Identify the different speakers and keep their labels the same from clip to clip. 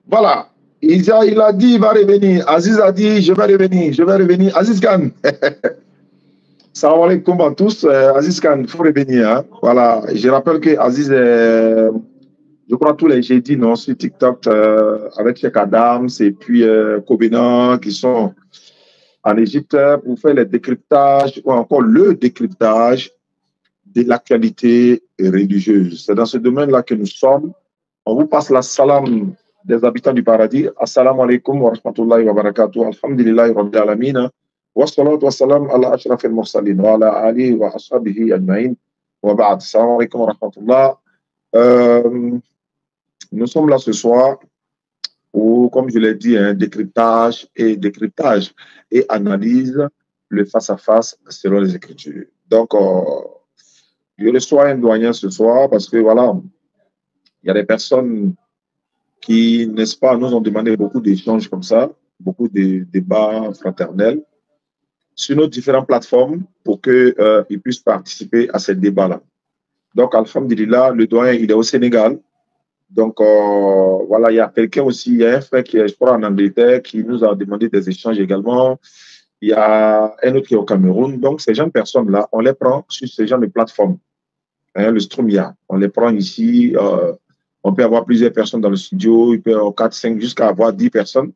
Speaker 1: Voilà. Il a dit, il va revenir. Aziz a dit, je vais revenir, je vais revenir. Aziz Khan. Salam alaikum à tous. Aziz Khan, il faut revenir. Hein. Voilà. Je rappelle que Aziz est, je crois, tous les jeudis, non, sur TikTok, avec Cheikh Adams et puis Kobena, qui sont en Égypte pour faire les décryptages, ou encore le décryptage de l'actualité religieuse. C'est dans ce domaine-là que nous sommes. On vous passe la salam des habitants du paradis. Assalamu alaikum wa rahmatullahi wa barakatuh. Alhamdulillahi rabbil alamin. Wa salatu wa salam ala ashraf al-mursalin wa ala alihi wa ashabihi ajma'in. Wa ba'd. Assalamu alaikum wa rahmatullah. Nous sommes là ce soir pour, comme je l'ai dit, un décryptage et analyse le face-à-face selon les Écritures. Donc, je reçois un doyen ce soir parce que, voilà, il y a des personnes qui, n'est-ce pas, nous ont demandé beaucoup d'échanges comme ça, beaucoup de débats fraternels sur nos différentes plateformes pour qu'ils puissent participer à ces débats-là. Donc, alhamdulillah, le doyen, il est au Sénégal. Donc, voilà, il y a quelqu'un aussi, il y a un frère qui est, je crois, en Angleterre, qui nous a demandé des échanges également. Il y a un autre qui est au Cameroun. Donc, ces gens de personnes-là, on les prend sur ces gens de plateformes. Hein, le Strumia, on les prend ici. On peut avoir plusieurs personnes dans le studio, il peut y avoir 4, 5, jusqu'à avoir 10 personnes.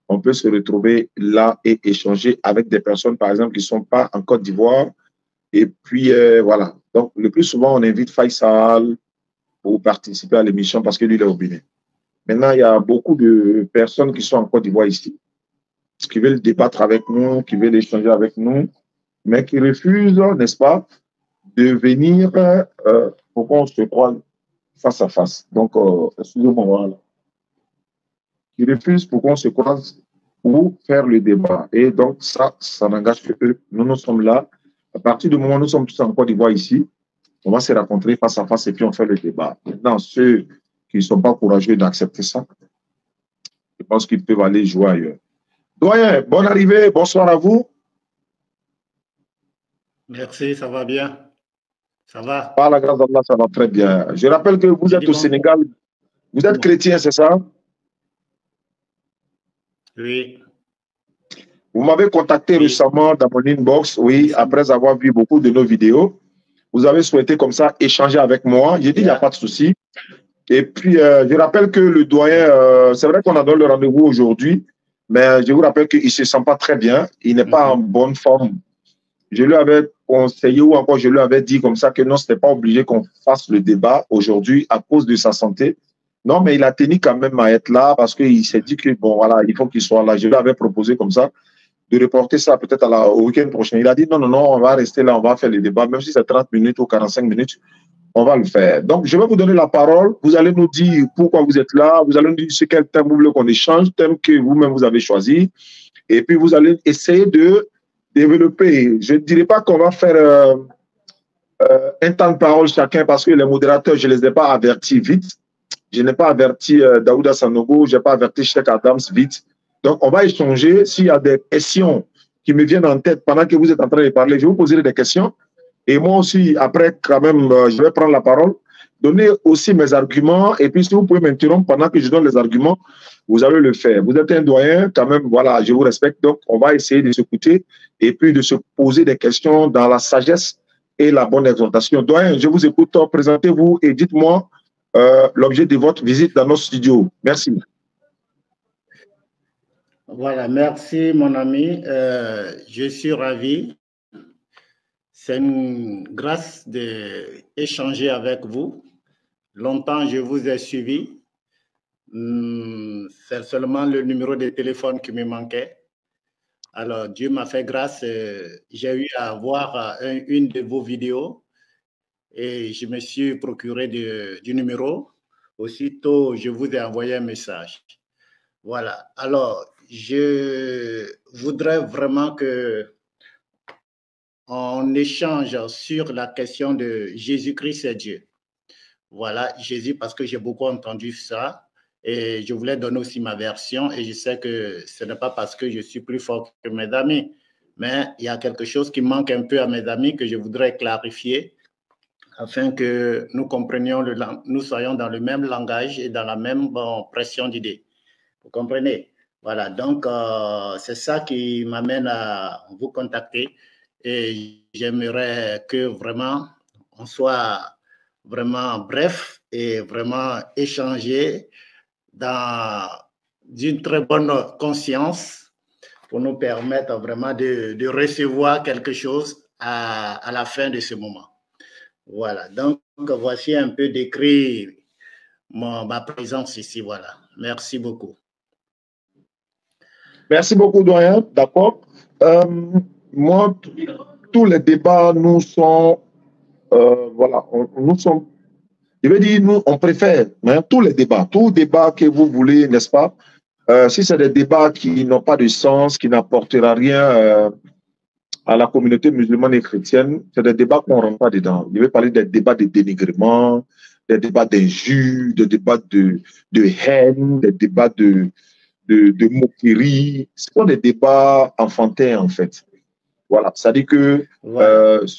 Speaker 1: On peut se retrouver là et échanger avec des personnes, par exemple, qui ne sont pas en Côte d'Ivoire. Et puis, voilà. Donc, le plus souvent, on invite Faisal pour participer à l'émission parce que lui, il est au Bénin. Maintenant, il y a beaucoup de personnes qui sont en Côte d'Ivoire ici, qui veulent débattre avec nous, qui veulent échanger avec nous, mais qui refusent, n'est-ce pas, de venir pour qu'on se croise face à face. Donc, excusez-moi, voilà. Qui refusent pour qu'on se croise pour faire le débat. Et donc, ça n'engage que eux. Nous, nous sommes là. À partir du moment où nous sommes tous en Côte d'Ivoire ici, on va se rencontrer face à face et puis on fait le débat. Maintenant, ceux qui ne sont pas courageux d'accepter ça, je pense qu'ils peuvent aller jouer ailleurs. Doyen, bonne arrivée, bonsoir à vous.
Speaker 2: Merci, ça va bien. Ça va.
Speaker 1: Par la grâce d'Allah, ça va très bien. Je rappelle que vous êtes au Sénégal. Vous êtes chrétien, c'est ça?
Speaker 2: Oui.
Speaker 1: Vous m'avez contacté récemment dans mon inbox, oui, après avoir vu beaucoup de nos vidéos. Vous avez souhaité comme ça échanger avec moi. J'ai dit, il n'y a pas de souci. Et puis, je rappelle que le doyen, c'est vrai qu'on a donné le rendez-vous aujourd'hui, mais je vous rappelle qu'il ne se sent pas très bien. Il n'est pas en bonne forme. Je lui avais conseillé ou encore je lui avais dit comme ça que non, ce n'était pas obligé qu'on fasse le débat aujourd'hui à cause de sa santé. Non, mais il a tenu quand même à être là parce qu'il s'est dit que, bon, voilà, il faut qu'il soit là. Je lui avais proposé comme ça de reporter ça peut-être au week-end prochain. Il a dit non, non, non, on va rester là, on va faire le débat, même si c'est 30 minutes ou 45 minutes, on va le faire. Donc, je vais vous donner la parole. Vous allez nous dire pourquoi vous êtes là. Vous allez nous dire sur quel thème vous voulez qu'on échange, thème que vous-même vous avez choisi. Et puis, vous allez essayer de développer. Je ne dirais pas qu'on va faire un temps de parole chacun parce que les modérateurs, je ne les ai pas avertis vite. Je n'ai pas averti Daouda Sanogo, je n'ai pas averti Cheikh Adams vite. Donc, on va échanger. S'il y a des questions qui me viennent en tête pendant que vous êtes en train de parler, je vous poserai des questions. Et moi aussi, après, quand même, je vais prendre la parole, donner aussi mes arguments. Et puis, si vous pouvez m'interrompre pendant que je donne les arguments, vous allez le faire. Vous êtes un doyen, quand même, voilà, je vous respecte. Donc, on va essayer de s'écouter et puis de se poser des questions dans la sagesse et la bonne exhortation. Doyen, je vous écoute. Présentez-vous et dites-moi l'objet de votre visite dans nos studios. Merci.
Speaker 2: Voilà, merci mon ami. Je suis ravi. C'est une grâce d'échanger avec vous. Longtemps, je vous ai suivi. C'est seulement le numéro de téléphone qui me manquait. Alors, Dieu m'a fait grâce. J'ai eu à voir une de vos vidéos et je me suis procuré du numéro. Aussitôt, je vous ai envoyé un message. Voilà. Alors, je voudrais vraiment qu'on échange sur la question de Jésus-Christ et Dieu. Voilà, Jésus, parce que j'ai beaucoup entendu ça et je voulais donner aussi ma version et je sais que ce n'est pas parce que je suis plus fort que mes amis, mais il y a quelque chose qui manque un peu à mes amis que je voudrais clarifier afin que nous comprenions, nous soyons dans le même langage et dans la même pression d'idées. Vous comprenez? Voilà, donc c'est ça qui m'amène à vous contacter et j'aimerais que vraiment on soit vraiment bref et vraiment échanger dans une très bonne conscience pour nous permettre vraiment de recevoir quelque chose à la fin de ce moment. Voilà, donc voici un peu décrit ma présence ici. Voilà, merci beaucoup.
Speaker 1: Merci beaucoup, doyen. D'accord. Moi, tous les débats, nous sont, voilà, nous sommes, je veux dire, nous, on préfère tous les débats, tout débat que vous voulez, n'est-ce pas? Si c'est des débats qui n'ont pas de sens, qui n'apportera rien à la communauté musulmane et chrétienne, c'est des débats qu'on ne rentre pas dedans. Je vais parler des débats de dénigrement, des débats d'injures, des débats de haine, des débats de moquerie. Ce sont des débats enfantins, en fait. Voilà, c'est-à-dire que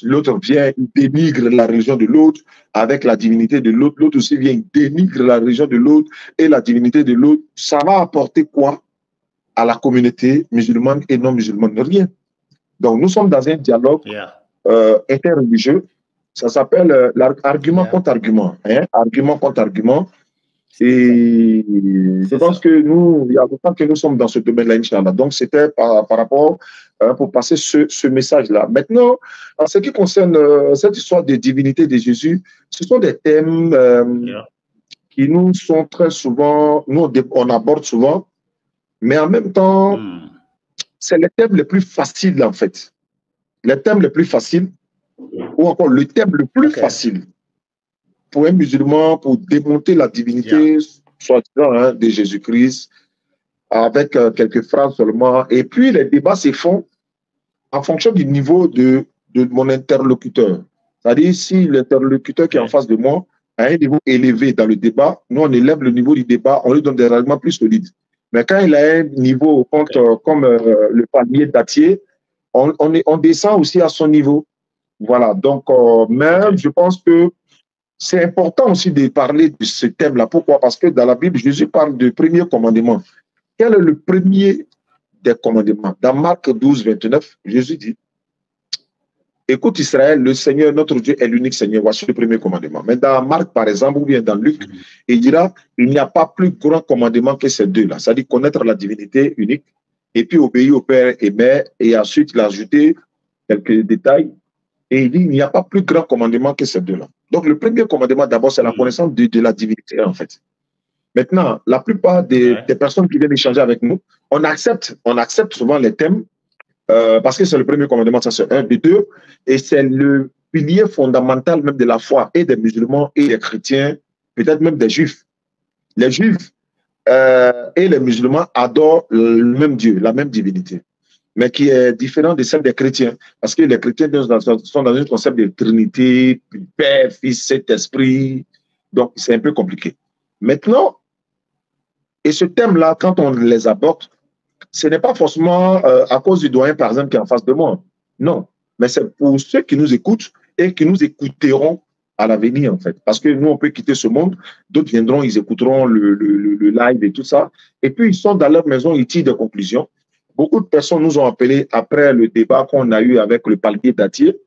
Speaker 1: l'autre vient, il dénigre la religion de l'autre avec la divinité de l'autre. L'autre aussi vient, il dénigre la religion de l'autre et la divinité de l'autre. Ça va apporter quoi à la communauté musulmane et non musulmane? Rien. Donc, nous sommes dans un dialogue interreligieux. Ça s'appelle argument contre argument. Hein? Argument contre argument. Et je pense que nous, il y a longtemps que nous sommes dans ce domaine-là, Inch'Allah. Donc, c'était par rapport pour passer ce message-là. Maintenant, en ce qui concerne cette histoire des divinités de Jésus, ce sont des thèmes qui nous sont très souvent, nous, on aborde souvent, mais en même temps, c'est les thèmes les plus faciles, en fait. Les thèmes les plus faciles, ou encore le thème le plus facile pour un musulman, pour démonter la divinité, soi-disant, de Jésus-Christ, avec quelques phrases seulement. Et puis, les débats se font en fonction du niveau de mon interlocuteur. C'est-à-dire, si l'interlocuteur qui est en face de moi a un niveau élevé dans le débat, nous, on élève le niveau du débat, on lui donne des arguments plus solides. Mais quand il a un niveau comme le palmier dattier, on descend aussi à son niveau. Voilà, donc, même, je pense que c'est important aussi de parler de ce thème-là. Pourquoi? Parce que dans la Bible, Jésus parle du premier commandement. Quel est le premier des commandements? Dans Marc 12, 29, Jésus dit, écoute Israël, le Seigneur, notre Dieu, est l'unique Seigneur. Voici le premier commandement. Mais dans Marc, par exemple, ou bien dans Luc, il dira, il n'y a pas plus grand commandement que ces deux-là. C'est-à-dire connaître la divinité unique et puis obéir au Père et Mère. Et ensuite, il a ajouté quelques détails. Et il dit, il n'y a pas plus grand commandement que ces deux-là. Donc, le premier commandement, d'abord, c'est la connaissance de la divinité, en fait. Maintenant, la plupart des personnes qui viennent échanger avec nous, on accepte souvent les thèmes parce que c'est le premier commandement, ça c'est un des deux, et c'est le pilier fondamental même de la foi et des musulmans et des chrétiens, peut-être même des juifs. Les juifs et les musulmans adorent le même Dieu, la même divinité, mais qui est différent de celle des chrétiens, parce que les chrétiens sont dans un concept de Trinité, Père, Fils, Saint-Esprit, donc c'est un peu compliqué. Maintenant, et ce thème-là, quand on les aborde, ce n'est pas forcément à cause du doyen, par exemple, qui est en face de moi. Non, mais c'est pour ceux qui nous écoutent et qui nous écouteront à l'avenir, en fait. Parce que nous, on peut quitter ce monde, d'autres viendront, ils écouteront le live et tout ça. Et puis, ils sont dans leur maison, ils tirent des conclusions. Beaucoup de personnes nous ont appelés après le débat qu'on a eu avec le palmier dattier.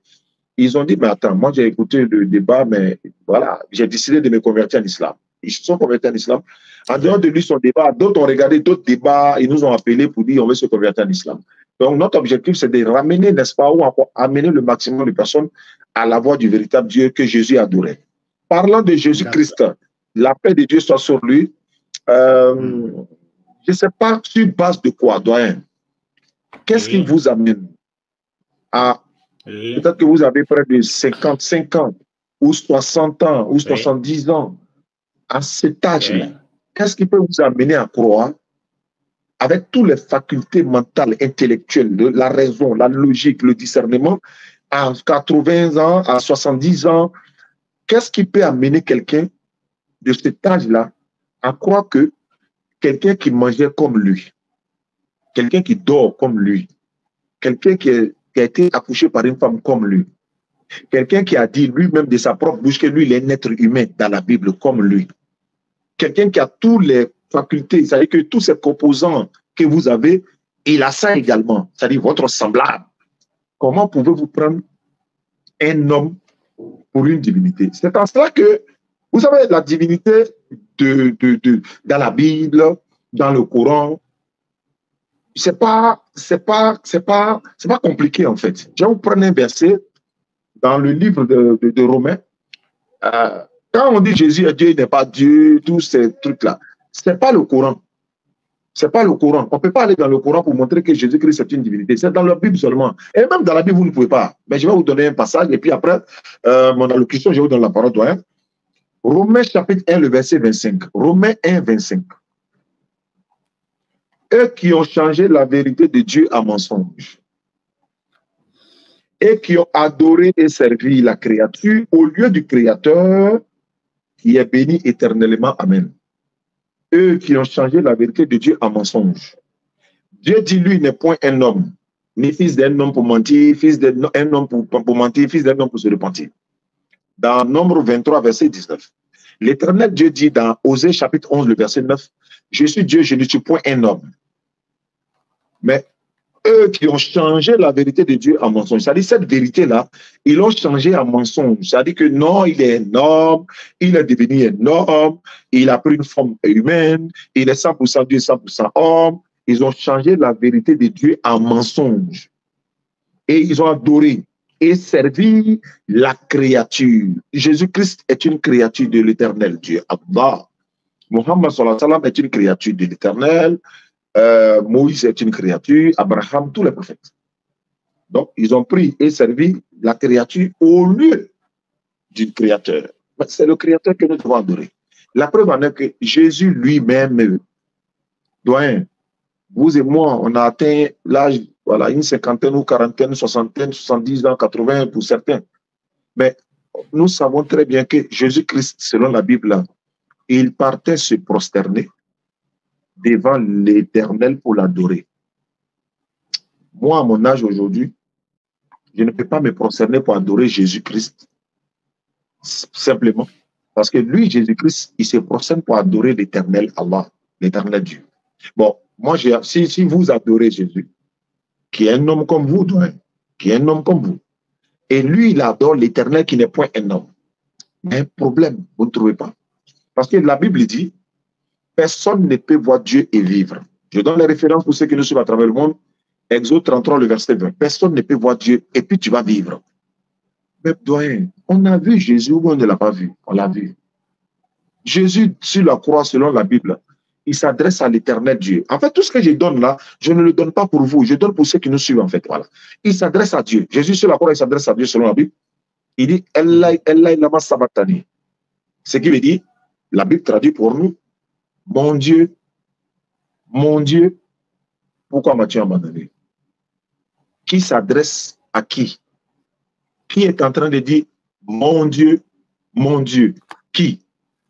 Speaker 1: Ils ont dit, mais attends, moi j'ai écouté le débat, mais voilà, j'ai décidé de me convertir en islam. Ils se sont convertis en islam. En dehors de lui, son débat, d'autres ont regardé d'autres débats, ils nous ont appelés pour dire, on veut se convertir en islam. Donc notre objectif, c'est de ramener, n'est-ce pas, ou encore amener le maximum de personnes à la voix du véritable Dieu que Jésus adorait. Parlant de Jésus-Christ, la paix de Dieu soit sur lui. Je ne sais pas sur base de quoi, doyen. Qu'est-ce qui vous amène à... Peut-être que vous avez près de 55 ans, ou 60 ans, ou 70 ans. À cet âge-là, qu'est-ce qui peut vous amener à croire, avec toutes les facultés mentales, intellectuelles, la raison, la logique, le discernement, à 80 ans, à 70 ans, qu'est-ce qui peut amener quelqu'un de cet âge-là à croire que quelqu'un qui mangeait comme lui, quelqu'un qui dort comme lui, quelqu'un qui a été accouché par une femme comme lui, quelqu'un qui a dit lui-même de sa propre bouche que lui, il est un être humain dans la Bible comme lui, quelqu'un qui a tous les facultés, c'est-à-dire que tous ces composants que vous avez, il a ça également, c'est-à-dire votre semblable. Comment pouvez-vous prendre un homme pour une divinité? C'est en cela que, vous savez, la divinité dans la Bible, dans le Coran, c'est pas compliqué en fait. Je vais vous prendre un verset dans le livre de Romains. Quand on dit Jésus est Dieu, il n'est pas Dieu, tous ces trucs-là, c'est pas le Coran. C'est pas le Coran. On ne peut pas aller dans le Coran pour montrer que Jésus-Christ est une divinité. C'est dans la Bible seulement. Et même dans la Bible, vous ne pouvez pas. Mais je vais vous donner un passage et puis après, mon allocution, je vais vous donner la parole. Doyen. Romains chapitre 1, le verset 25. Romains 1, 25. Eux qui ont changé la vérité de Dieu en mensonge et qui ont adoré et servi la créature au lieu du Créateur qui est béni éternellement. Amen. Eux qui ont changé la vérité de Dieu en mensonge. Dieu dit, lui, n'est point un homme, ni fils d'un homme pour mentir, fils d'un homme pour mentir, fils d'un homme pour se repentir. Dans Nombre 23, verset 19. L'Éternel Dieu dit dans Osée chapitre 11, le verset 9, je suis Dieu, je ne suis point un homme. Mais eux qui ont changé la vérité de Dieu en mensonge, c'est-à-dire cette vérité-là, ils l'ont changé en mensonge. C'est-à-dire que non, il est un homme, il est devenu un homme, il a pris une forme humaine, il est 100% Dieu, 100% homme. Ils ont changé la vérité de Dieu en mensonge. Et ils ont adoré et servi la créature. Jésus-Christ est une créature de l'éternel Dieu. Allah. Muhammad sallallahu alayhi wa sallam est une créature de l'éternel. Moïse est une créature, Abraham, tous les prophètes. Donc, ils ont pris et servi la créature au lieu du créateur. C'est le créateur que nous devons adorer. La preuve en est que Jésus lui-même, doyen, vous et moi, on a atteint l'âge, voilà, une cinquantaine ou quarantaine, soixantaine, 70 ans, 80 pour certains. Mais nous savons très bien que Jésus-Christ, selon la Bible, il partait se prosterner devant l'Éternel pour l'adorer. Moi, à mon âge aujourd'hui, je ne peux pas me prosterner pour adorer Jésus-Christ. Simplement. Parce que lui, Jésus-Christ, il se prosterne pour adorer l'Éternel Allah, l'Éternel Dieu. Bon, moi, si vous adorez Jésus, qui est un homme comme vous, qui est un homme comme vous, et lui, il adore l'Éternel qui n'est point un homme. Mais un problème, vous ne trouvez pas? Parce que la Bible dit, personne ne peut voir Dieu et vivre. Je donne les références pour ceux qui nous suivent à travers le monde. Exode 33, le verset 20. Personne ne peut voir Dieu et puis tu vas vivre. Mais doyen, on a vu Jésus ou on ne l'a pas vu? On l'a vu. Jésus, sur la croix, selon la Bible, il s'adresse à l'éternel Dieu. En fait, tout ce que je donne là, je ne le donne pas pour vous. Je donne pour ceux qui nous suivent, en fait. Voilà. Il s'adresse à Dieu. Jésus, sur la croix, il s'adresse à Dieu selon la Bible. Il dit, Ella lama sabachthani. Ce qui veut dire, la Bible traduit pour nous, mon Dieu, pourquoi m'as-tu abandonné? Qui s'adresse à qui? Qui est en train de dire, mon Dieu, qui?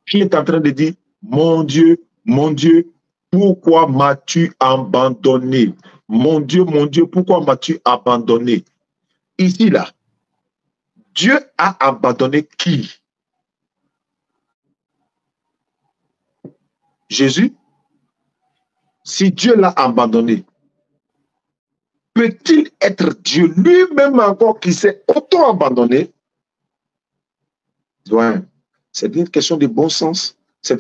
Speaker 1: Qui est en train de dire, mon Dieu, pourquoi m'as-tu abandonné? Mon Dieu, pourquoi m'as-tu abandonné? Ici, là, Dieu a abandonné qui? Jésus? Si Dieu l'a abandonné, peut-il être Dieu lui-même encore qui s'est auto-abandonné? C'est une question de bon sens. C'est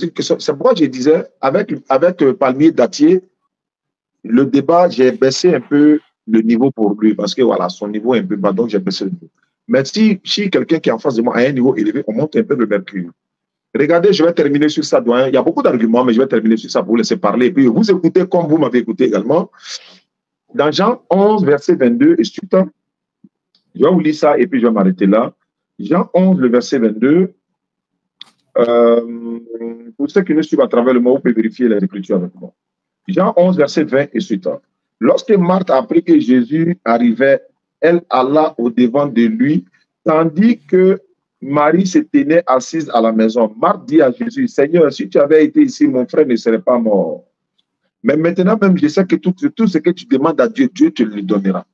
Speaker 1: pourquoi je disais, avec Palmier Dattier, le débat, j'ai baissé un peu le niveau pour lui, parce que voilà, son niveau est un peu bas, donc j'ai baissé le niveau. Mais si quelqu'un qui est en face de moi a un niveau élevé, on monte un peu le mercure. Regardez, je vais terminer sur ça, doyen. Il y a beaucoup d'arguments, mais je vais terminer sur ça pour vous laisser parler. Et puis vous écoutez comme vous m'avez écouté également. Dans Jean 11, verset 22 et suite, je vais vous lire ça et puis je vais m'arrêter là. Jean 11, le verset 22. Pour ceux qui nous suivent à travers le mot, vous pouvez vérifier les écritures avec moi. Jean 11, verset 20 et suite. Lorsque Marthe a appris que Jésus arrivait, elle alla au-devant de lui, tandis que Marie se tenait assise à la maison. Marthe dit à Jésus, Seigneur, si tu avais été ici, mon frère ne serait pas mort. Mais maintenant même, je sais que tout ce que tu demandes à Dieu, Dieu te le donnera.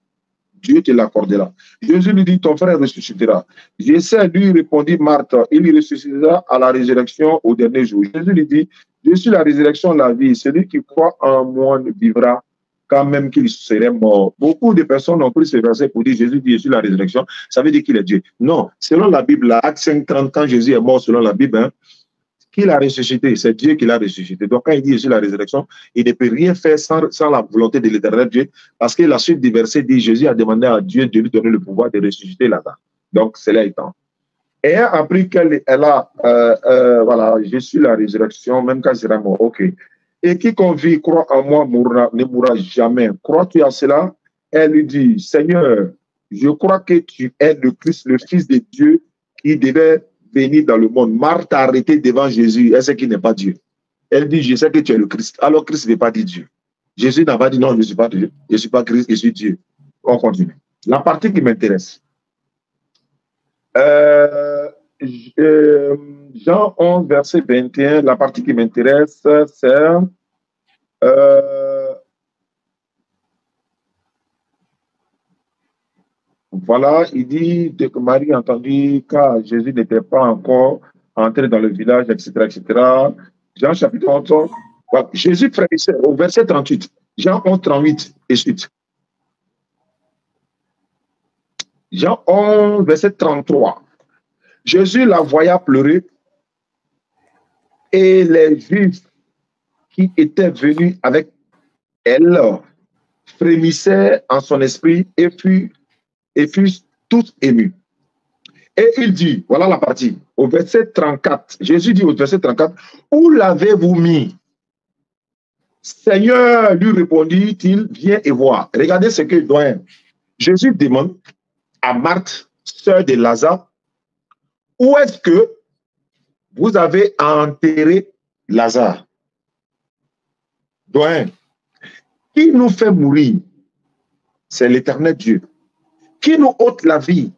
Speaker 1: Dieu te l'accordera. Jésus lui dit, ton frère ressuscitera. J'essaie, lui répondit Marthe, il ressuscitera à la résurrection au dernier jour. Jésus lui dit, je suis la résurrection, la vie. Celui qui croit en moi ne vivra quand même qu'il serait mort. Beaucoup de personnes ont pris ce verset pour dire Jésus dit je suis la résurrection, ça veut dire qu'il est Dieu. Non, selon la Bible, Acte 5:30, quand Jésus est mort selon la Bible, hein, qui l'a ressuscité, c'est Dieu qui l'a ressuscité. Donc quand il dit je suis la résurrection, il ne peut rien faire sans la volonté de l'éternel Dieu, parce que la suite du verset dit Jésus a demandé à Dieu de lui donner le pouvoir de ressusciter Lazare. Donc cela étant. Et elle a appris qu'elle a, voilà, je suis la résurrection, même quand je serai mort. Ok. Et quiconque vit, croit en moi, ne mourra jamais. Crois-tu à cela? Elle lui dit, Seigneur, je crois que tu es le Christ, le Fils de Dieu, qui devait venir dans le monde. Marthe a arrêté devant Jésus. Elle sait qu'il n'est pas Dieu. Elle dit, je sais que tu es le Christ. Alors Christ n'est pas dit Dieu. Jésus n'a pas dit, non, je ne suis pas Dieu. Je ne suis pas Christ, je suis Dieu. On continue. La partie qui m'intéresse. Jean 11, verset 21, la partie qui m'intéresse, c'est voilà, il dit que Marie a entendu car Jésus n'était pas encore entré dans le village, etc., etc. Jean chapitre 11, voilà. Jésus frémissait au verset 38, Jean 11, 38 et suite. Jean 11, verset 33. Jésus la voya pleurer et les Juifs qui étaient venus avec elle frémissaient en son esprit et furent tous émus. Et il dit, voilà la partie, au verset 34, Jésus dit au verset 34, où l'avez-vous mis? Seigneur, lui répondit-il, viens et vois. Regardez ce qu'il doit. Jésus demande à Marthe, sœur de Lazare, où est-ce que vous avez enterré Lazare? Doyen, qui nous fait mourir? C'est l'éternel Dieu. Qui nous ôte la vie?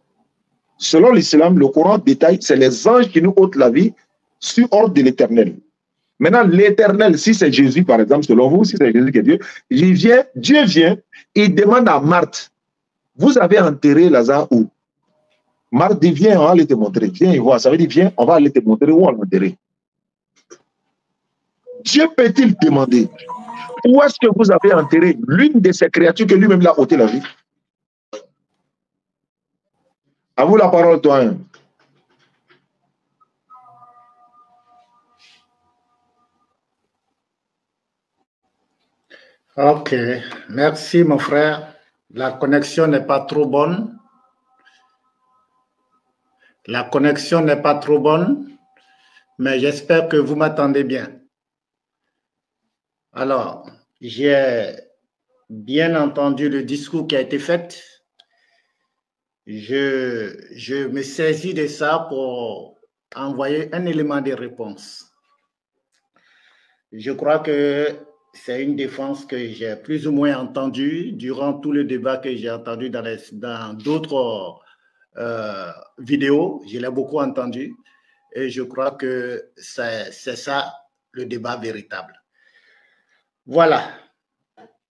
Speaker 1: Selon l'islam, le Coran détaille, c'est les anges qui nous ôtent la vie sur ordre de l'éternel. Maintenant, l'éternel, si c'est Jésus, par exemple, selon vous, si c'est Jésus qui est Dieu, Dieu vient, il demande à Marthe, vous avez enterré Lazare où? Marthe dit, viens, on va aller te montrer. Viens et voir. Ça veut dire, viens, on va aller te montrer où on l'a enterré. Dieu peut-il demander, où est-ce que vous avez enterré l'une de ces créatures que lui-même l'a ôté la vie? À vous la parole, toi.
Speaker 2: Ok, merci mon frère. La connexion n'est pas trop bonne. La connexion n'est pas trop bonne, mais j'espère que vous m'entendez bien. Alors, j'ai bien entendu le discours qui a été fait. Je me saisis de ça pour envoyer un élément de réponse. Je crois que c'est une défense que j'ai plus ou moins entendue durant tout le débat que j'ai entendu dans d'autres vidéos. Je l'ai beaucoup entendu et je crois que c'est ça le débat véritable. Voilà.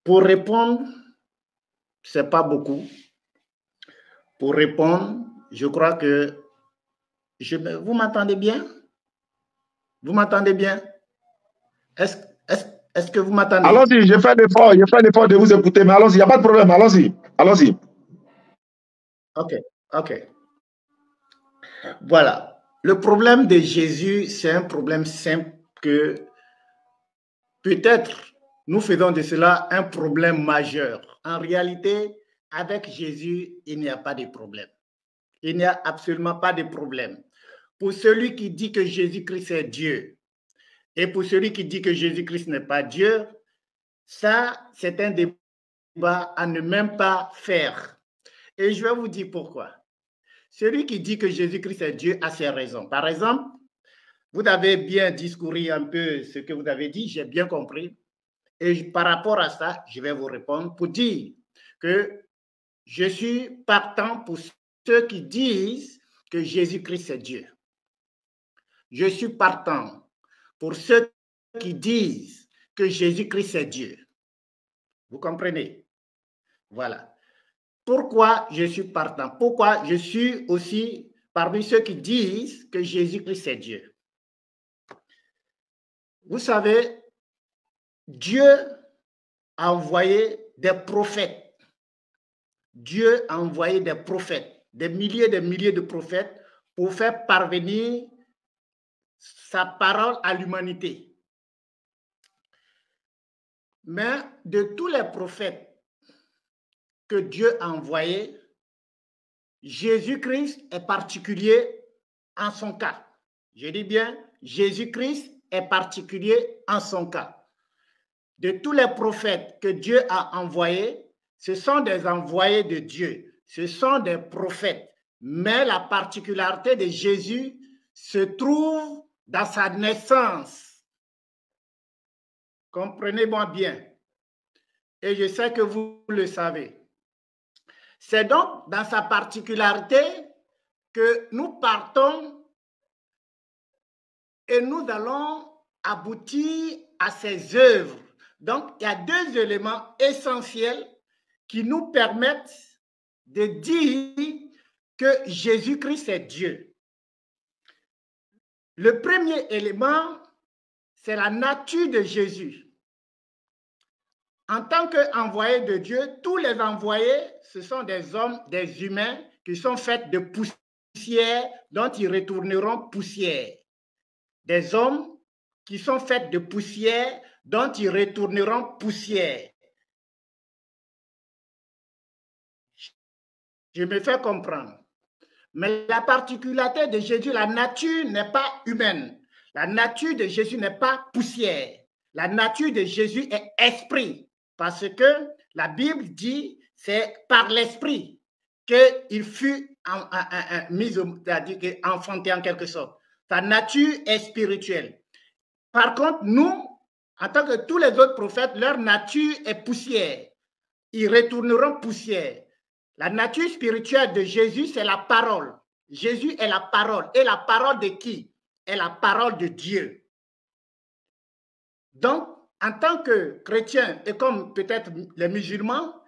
Speaker 2: Pour répondre, c'est pas beaucoup. Pour répondre, je crois que vous m'entendez bien? Vous m'entendez bien? Est-ce que vous m'entendez?
Speaker 1: Allons-y, j'ai fait l'effort de vous écouter, mais allons-y, il n'y a pas de problème, allons-y, allons-y.
Speaker 2: Ok, ok. Voilà. Le problème de Jésus, c'est un problème simple que peut-être nous faisons de cela un problème majeur. En réalité, avec Jésus, il n'y a pas de problème. Il n'y a absolument pas de problème. Pour celui qui dit que Jésus-Christ est Dieu et pour celui qui dit que Jésus-Christ n'est pas Dieu, ça, c'est un débat à ne même pas faire. Et je vais vous dire pourquoi. Celui qui dit que Jésus-Christ est Dieu a ses raisons. Par exemple, vous avez bien discouru un peu ce que vous avez dit, j'ai bien compris. Et par rapport à ça, je vais vous répondre pour dire que je suis partant pour ceux qui disent que Jésus-Christ est Dieu. Je suis partant pour ceux qui disent que Jésus-Christ est Dieu. Vous comprenez? Voilà. pourquoi je suis partant? Pourquoi je suis aussi parmi ceux qui disent que Jésus-Christ est Dieu? Vous savez, Dieu a envoyé des prophètes. Dieu a envoyé des prophètes, des milliers de prophètes pour faire parvenir sa parole à l'humanité. Mais de tous les prophètes que Dieu a envoyés, Jésus-Christ est particulier en son cas. Je dis bien, Jésus-Christ est particulier en son cas. De tous les prophètes que Dieu a envoyés, ce sont des envoyés de Dieu, ce sont des prophètes. Mais la particularité de Jésus se trouve dans sa naissance. Comprenez-moi bien. Et je sais que vous le savez. C'est donc dans sa particularité que nous partons et nous allons aboutir à ses œuvres. Donc, il y a deux éléments essentiels qui nous permettent de dire que Jésus-Christ est Dieu. Le premier élément, c'est la nature de Jésus. En tant qu'envoyé de Dieu, tous les envoyés, ce sont des hommes, des humains qui sont faits de poussière dont ils retourneront poussière. Des hommes qui sont faits de poussière dont ils retourneront poussière. Je me fais comprendre. Mais la particularité de Jésus, la nature n'est pas humaine. La nature de Jésus n'est pas poussière. La nature de Jésus est esprit. Parce que la Bible dit, c'est par l'esprit qu'il fut mis, c'est-à-dire enfanté en quelque sorte. Sa nature est spirituelle. Par contre, nous, en tant que tous les autres prophètes, leur nature est poussière. Ils retourneront poussière. La nature spirituelle de Jésus, c'est la parole. Jésus est la parole. Et la parole de qui? Est la parole de Dieu. Donc, en tant que chrétien, et comme peut-être les musulmans,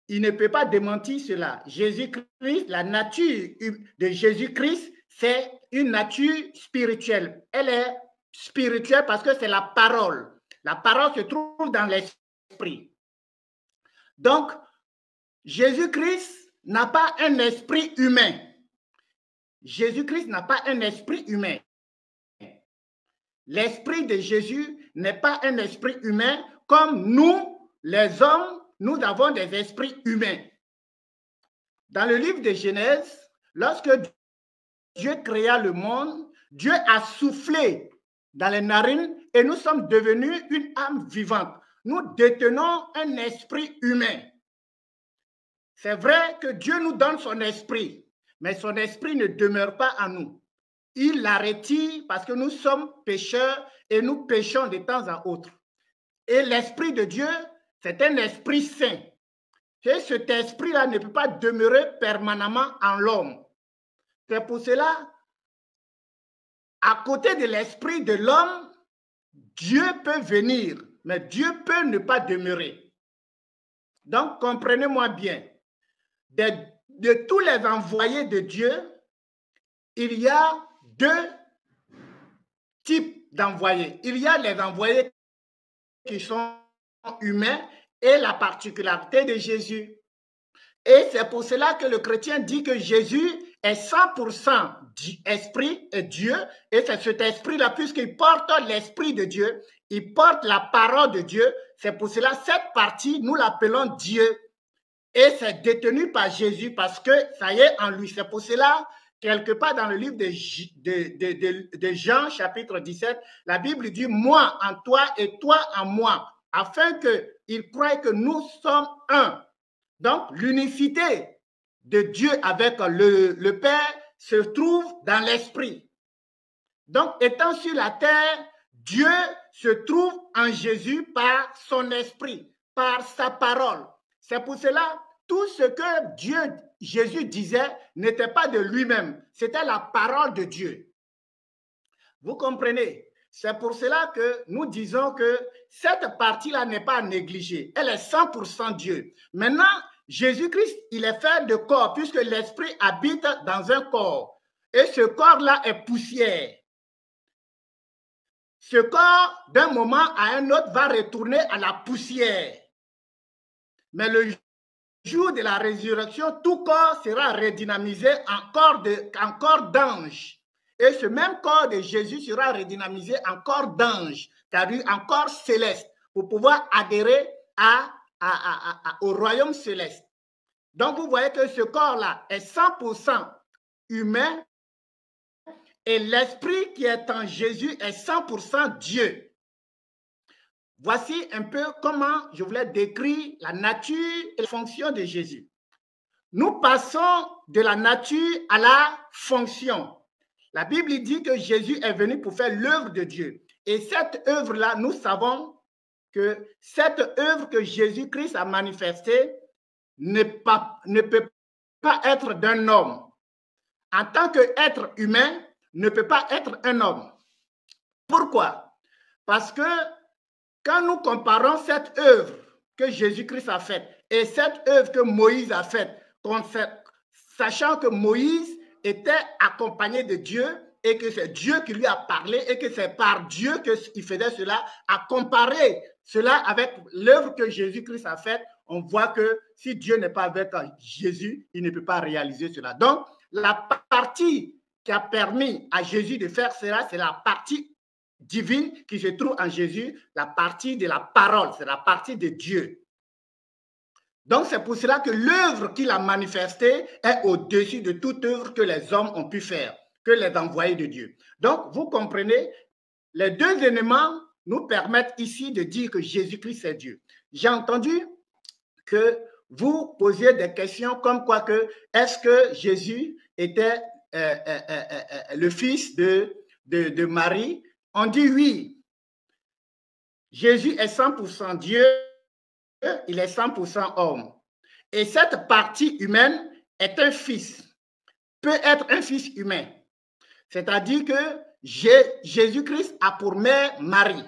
Speaker 2: il ne peut pas démentir cela. Jésus-Christ, la nature de Jésus-Christ, c'est une nature spirituelle. Elle est spirituelle parce que c'est la parole. La parole se trouve dans l'esprit. Donc, Jésus-Christ n'a pas un esprit humain. Jésus-Christ n'a pas un esprit humain. L'esprit de Jésus n'est pas un esprit humain comme nous, les hommes, nous avons des esprits humains. Dans le livre de Genèse, lorsque Dieu créa le monde, Dieu a soufflé dans les narines et nous sommes devenus une âme vivante. Nous détenons un esprit humain. C'est vrai que Dieu nous donne son esprit, mais son esprit ne demeure pas en nous. Il la retire parce que nous sommes pécheurs et nous péchons de temps à autre. Et l'esprit de Dieu, c'est un esprit saint. Et cet esprit-là ne peut pas demeurer permanemment en l'homme. C'est pour cela, à côté de l'esprit de l'homme, Dieu peut venir, mais Dieu peut ne pas demeurer. Donc, comprenez-moi bien. De tous les envoyés de Dieu, il y a deux types d'envoyés. Il y a les envoyés qui sont humains et la particularité de Jésus. Et c'est pour cela que le chrétien dit que Jésus est 100% esprit et Dieu. Et c'est cet esprit-là, puisqu'il porte l'esprit de Dieu, il porte la parole de Dieu. C'est pour cela, cette partie, nous l'appelons Dieu. Et c'est détenu par Jésus parce que ça y est en lui. C'est pour cela, quelque part dans le livre de Jean, chapitre 17, la Bible dit « Moi en toi et toi en moi », afin qu'ils croient que nous sommes un. Donc, l'unicité de Dieu avec le Père se trouve dans l'Esprit. Donc, étant sur la terre, Dieu se trouve en Jésus par son Esprit, par sa parole. C'est pour cela, tout ce que Jésus disait n'était pas de lui-même, c'était la parole de Dieu. Vous comprenez? C'est pour cela que nous disons que cette partie-là n'est pas négligée. Elle est 100% Dieu. Maintenant, Jésus-Christ, il est fait de corps, puisque l'esprit habite dans un corps. Et ce corps-là est poussière. Ce corps, d'un moment à un autre, va retourner à la poussière. Mais le jour de la résurrection, tout corps sera redynamisé en corps d'ange. Et ce même corps de Jésus sera redynamisé en corps d'ange, c'est-à-dire en corps céleste, pour pouvoir adhérer au royaume céleste. Donc, vous voyez que ce corps-là est 100% humain et l'esprit qui est en Jésus est 100% Dieu. Voici un peu comment je voulais décrire la nature et la fonction de Jésus. Nous passons de la nature à la fonction. La Bible dit que Jésus est venu pour faire l'œuvre de Dieu. Et cette œuvre-là, nous savons que cette œuvre que Jésus-Christ a manifestée ne peut pas être d'un homme. En tant qu'être humain, ne peut pas être un homme. Pourquoi? Parce que quand nous comparons cette œuvre que Jésus-Christ a faite et cette œuvre que Moïse a faite, sachant que Moïse était accompagné de Dieu et que c'est Dieu qui lui a parlé et que c'est par Dieu qu'il faisait cela, à comparer cela avec l'œuvre que Jésus-Christ a faite, on voit que si Dieu n'est pas avec Jésus, il ne peut pas réaliser cela. Donc, la partie qui a permis à Jésus de faire cela, c'est la partie divine qui se trouve en Jésus, la partie de la parole, c'est la partie de Dieu. Donc, c'est pour cela que l'œuvre qu'il a manifestée est au-dessus de toute œuvre que les hommes ont pu faire, que les envoyés de Dieu. Donc, vous comprenez, les deux éléments nous permettent ici de dire que Jésus-Christ est Dieu. J'ai entendu que vous posiez des questions comme quoi que est-ce que Jésus était le fils de Marie? On dit oui. Jésus est 100% Dieu, il est 100% homme. Et cette partie humaine est un fils, peut être un fils humain. C'est-à-dire que Jésus-Christ a pour mère Marie.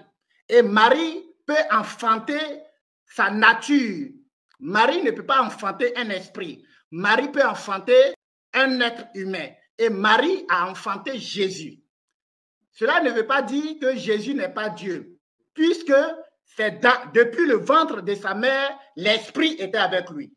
Speaker 2: Et Marie peut enfanter sa nature. Marie ne peut pas enfanter un esprit. Marie peut enfanter un être humain. Et Marie a enfanté Jésus. Cela ne veut pas dire que Jésus n'est pas Dieu, puisque c'est depuis le ventre de sa mère, l'Esprit était avec lui.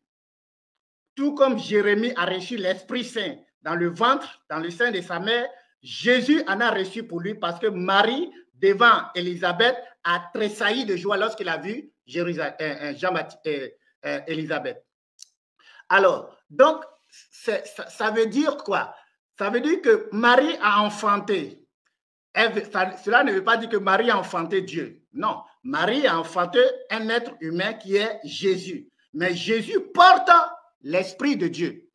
Speaker 2: Tout comme Jérémie a reçu l'Esprit Saint dans le ventre, dans le sein de sa mère, Jésus en a reçu pour lui parce que Marie, devant Élisabeth, a tressailli de joie lorsqu'il a vu Élisabeth. Alors, donc, ça veut dire quoi? Ça veut dire que Marie a enfanté. Cela ne veut pas dire que Marie a enfanté Dieu. Non, Marie a enfanté un être humain qui est Jésus. Mais Jésus porte l'Esprit de Dieu.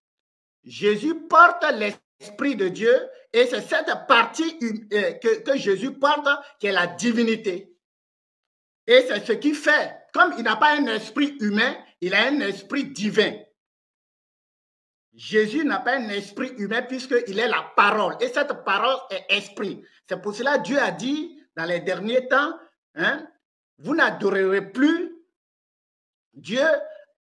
Speaker 2: Jésus porte l'Esprit de Dieu et c'est cette partie que Jésus porte qui est la divinité. Et c'est ce qui fait, comme il n'a pas un esprit humain, il a un esprit divin. Jésus n'a pas un esprit humain puisqu'il est la parole. Et cette parole est esprit. C'est pour cela que Dieu a dit dans les derniers temps, hein, vous n'adorerez plus Dieu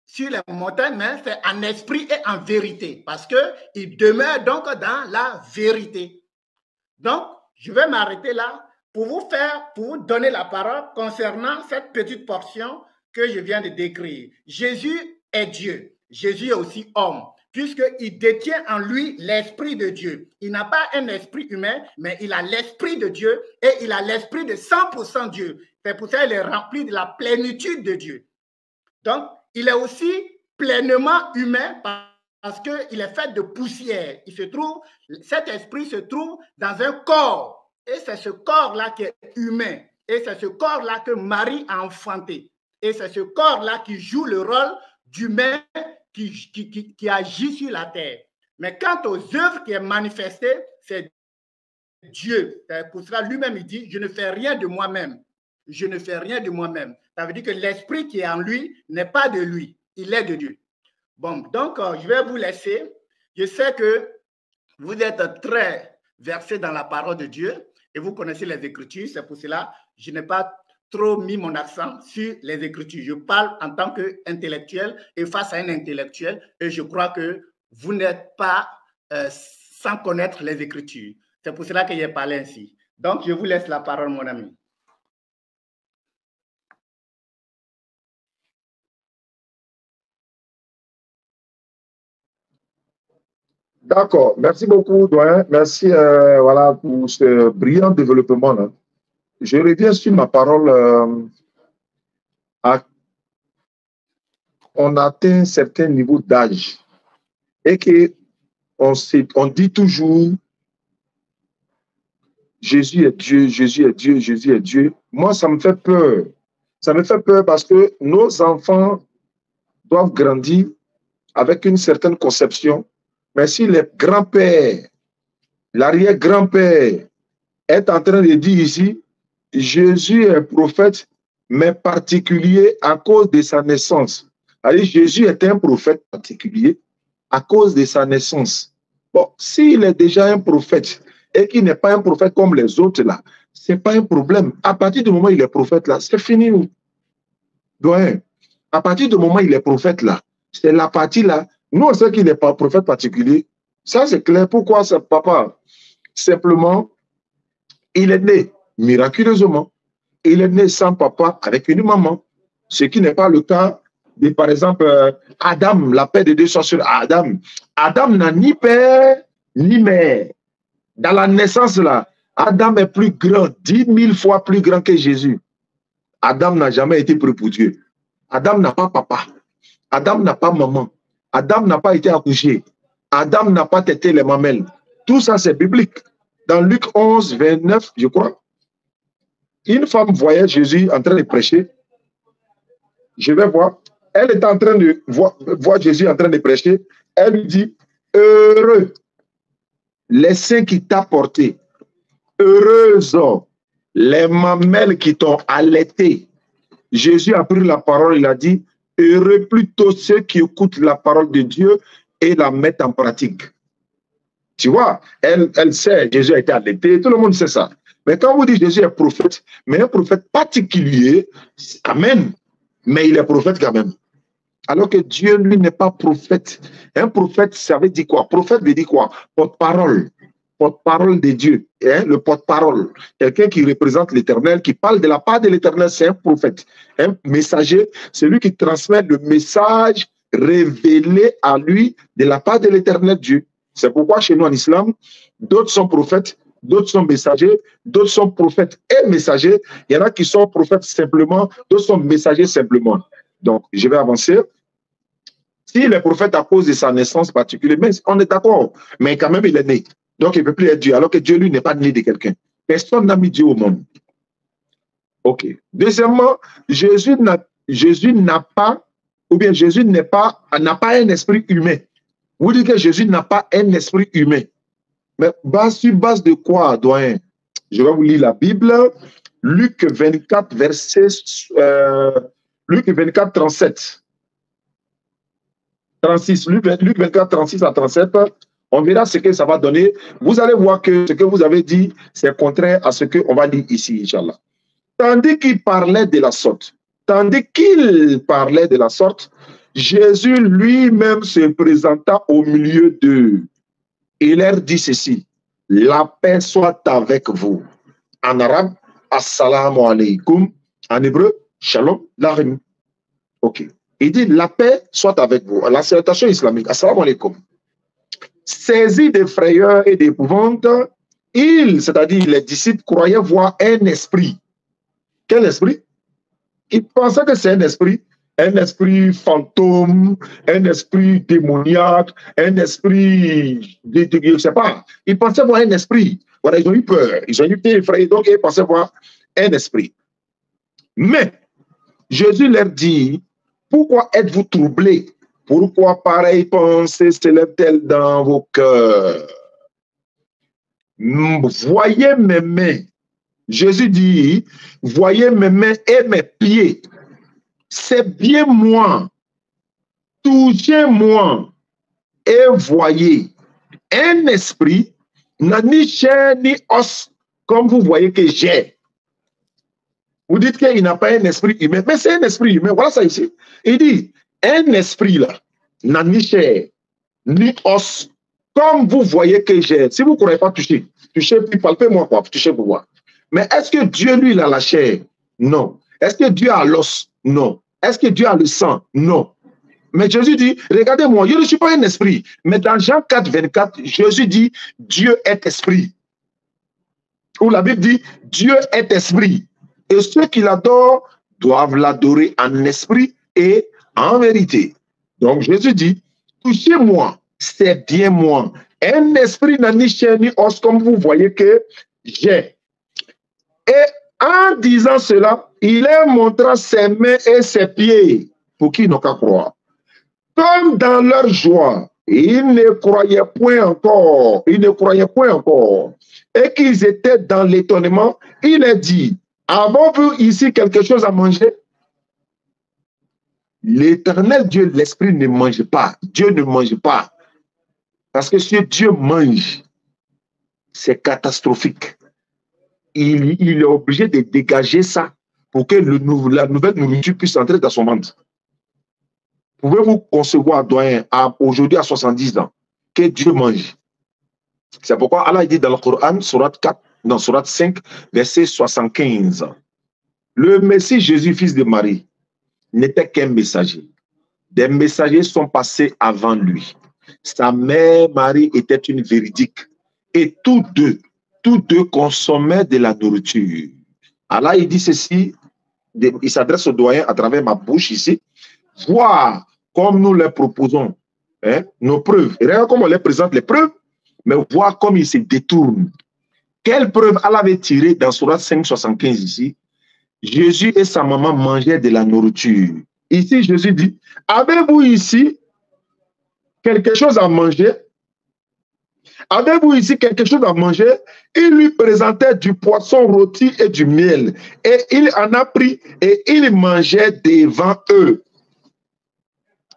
Speaker 2: sur les montagnes, mais c'est en esprit et en vérité. Parce qu'il demeure donc dans la vérité. Donc, je vais m'arrêter là pour vous donner la parole concernant cette petite portion que je viens de décrire. Jésus est Dieu. Jésus est aussi homme, puisqu'il détient en lui l'Esprit de Dieu. Il n'a pas un esprit humain, mais il a l'Esprit de Dieu et il a l'Esprit de 100% Dieu. C'est pour ça qu'il est rempli de la plénitude de Dieu. Donc, il est aussi pleinement humain parce qu'il est fait de poussière. Cet esprit se trouve dans un corps. Et c'est ce corps-là qui est humain. Et c'est ce corps-là que Marie a enfanté. Et c'est ce corps-là qui joue le rôle d'humain qui agit sur la terre. Mais quant aux œuvres qui est manifestées, c'est Dieu. Pour cela, lui-même, il dit, je ne fais rien de moi-même. Je ne fais rien de moi-même. Ça veut dire que l'esprit qui est en lui n'est pas de lui. Il est de Dieu. Bon, donc, je vais vous laisser. Je sais que vous êtes très versés dans la parole de Dieu et vous connaissez les Écritures. C'est pour cela que je n'ai pas trop mis mon accent sur les Écritures. Je parle en tant qu'intellectuel et face à un intellectuel, et je crois que vous n'êtes pas sans connaître les Écritures. C'est pour cela que j'ai parlé ainsi. Donc, je vous laisse la parole, mon ami.
Speaker 1: D'accord, merci beaucoup, doyen. Merci voilà, pour ce brillant développement. Là. Je reviens sur ma parole. On atteint un certain niveau d'âge et on dit toujours Jésus est Dieu, Jésus est Dieu, Jésus est Dieu. Moi, ça me fait peur. Ça me fait peur parce que nos enfants doivent grandir avec une certaine conception. Mais si les grands-pères, l'arrière-grand-père est en train de dire ici, Jésus est prophète, mais particulier à cause de sa naissance. Alors, Jésus est un prophète particulier à cause de sa naissance. Bon, s'il est déjà un prophète et qu'il n'est pas un prophète comme les autres là, ce n'est pas un problème. À partir du moment où il est prophète là, c'est fini. Doyen, à partir du moment où il est prophète là, c'est la partie là. Nous, on sait qu'il n'est pas prophète particulier. Ça, c'est clair. Pourquoi ce papa? Simplement, il est né miraculeusement. Il est né sans papa avec une maman. Ce qui n'est pas le cas de, par exemple, Adam, la paix de Dieu soit sur Adam. Adam n'a ni père ni mère. Dans la naissance là, Adam est plus grand, 10 000 fois plus grand que Jésus. Adam n'a jamais été pris pour Dieu. Adam n'a pas papa. Adam n'a pas maman. Adam n'a pas été accouché. Adam n'a pas tété les mamelles. Tout ça, c'est biblique. Dans Luc 11, 29, je crois, une femme voyait Jésus en train de prêcher. Je vais voir. Elle est en train de voir Jésus en train de prêcher. Elle lui dit, heureux les seins qui t'ont porté. Heureuses les mamelles qui t'ont allaité. Jésus a pris la parole, il a dit, heureux plutôt ceux qui écoutent la parole de Dieu et la mettent en pratique. Tu vois, elle sait, Jésus a été allaité, tout le monde sait ça. Mais quand vous dites Jésus est prophète, mais un prophète particulier, amen, mais il est prophète quand même. Alors que Dieu, lui, n'est pas prophète. Un prophète, ça veut dire quoi? Prophète veut dire quoi? Porte-parole. Porte-parole de Dieu. Hein? Le porte-parole. Quelqu'un qui représente l'Éternel, qui parle de la part de l'Éternel, c'est un prophète. Un messager, c'est lui qui transmet le message révélé à lui de la part de l'Éternel Dieu. C'est pourquoi chez nous en islam, d'autres sont prophètes, d'autres sont messagers, d'autres sont prophètes et messagers. Il y en a qui sont prophètes simplement, d'autres sont messagers simplement. Donc, je vais avancer. Si le prophète à cause de sa naissance particulière, mais on est d'accord, mais quand même il est né. Donc il ne peut plus être Dieu, alors que Dieu, lui, n'est pas né de quelqu'un. Personne n'a mis Dieu au monde. Ok. Deuxièmement, Jésus n'a pas, ou bien Jésus n'a pas un esprit humain. Vous dites que Jésus n'a pas un esprit humain. Mais sur base de quoi, doyen? Je vais vous lire la Bible. Luc 24, Luc 24, 37. 36, Luc 24, 36 à 37. On verra ce que ça va donner. Vous allez voir que ce que vous avez dit, c'est contraire à ce qu'on va lire ici, Inch'Allah. Tandis qu'il parlait de la sorte, Jésus lui-même se présenta au milieu d'eux. Il leur dit ceci, la paix soit avec vous. En arabe, assalamu alaikum. En hébreu, shalom larim. Ok. Il dit, la paix soit avec vous. La salutation islamique, assalamu alaikum. Saisi de frayeur et d'épouvante, c'est-à-dire les disciples, croyaient voir un esprit. Quel esprit? Ils pensaient que c'est un esprit fantôme, un esprit démoniaque, un esprit, je ne sais pas. Ils pensaient voir un esprit. Voilà, ils ont eu peur, ils ont été effrayés, donc ils pensaient voir un esprit. Mais Jésus leur dit, pourquoi êtes-vous troublés? Pourquoi pareille pensée s'élève-t-elle dans vos cœurs? Voyez mes mains. Jésus dit, voyez mes mains et mes pieds. C'est bien moi. Touchez-moi et voyez. Un esprit n'a ni chair ni os, comme vous voyez que j'ai. Vous dites qu'il n'a pas un esprit humain, mais c'est un esprit humain. Voilà ça ici. Il dit, un esprit là, n'a ni chair, ni os, comme vous voyez que j'ai. Si vous ne croyez pas, toucher, puis palpez-moi quoi, touchez pour voir. Mais est-ce que Dieu, lui, il a la chair? Non. Est-ce que Dieu a l'os? Non. Est-ce que Dieu a le sang? Non. Mais Jésus dit, regardez-moi, je ne suis pas un esprit. Mais dans Jean 4, 24, Jésus dit, Dieu est esprit. Ou la Bible dit, Dieu est esprit. Et ceux qui l'adorent doivent l'adorer en esprit et en vérité. Donc Jésus dit, touchez-moi, c'est bien moi. Un esprit n'a ni chair ni os, comme vous voyez que j'ai. Et en disant cela, il leur montra ses mains et ses pieds, pour qui n'ont qu'à croire. Comme dans leur joie, ils ne croyaient point encore, et qu'ils étaient dans l'étonnement, il a dit, avons-vous ici quelque chose à manger? L'éternel Dieu, l'esprit ne mange pas. Dieu ne mange pas. Parce que si Dieu mange, c'est catastrophique. Il est obligé de dégager ça pour que la nouvelle nourriture puisse entrer dans son ventre. Pouvez-vous concevoir, doyen, aujourd'hui à 70 ans, que Dieu mange? C'est pourquoi Allah dit dans le Coran, surat 4, dans surat 5, verset 75. Le Messie Jésus, fils de Marie, n'était qu'un messager. Des messagers sont passés avant lui. Sa mère Marie était une véridique. Et tous deux consommaient de la nourriture. Allah, il dit ceci, il s'adresse au doyen à travers ma bouche ici. Voir comme nous les proposons, hein, nos preuves. Et regarde comment on les présente, les preuves, mais voir comme ils se détournent. Quelle preuve Allah avait tiré dans Surat 5, 75 ici? Jésus et sa maman mangeaient de la nourriture. Ici, Jésus dit, avez-vous ici quelque chose à manger? Avez-vous ici quelque chose à manger? Il lui présentait du poisson rôti et du miel. Et il en a pris et il mangeait devant eux.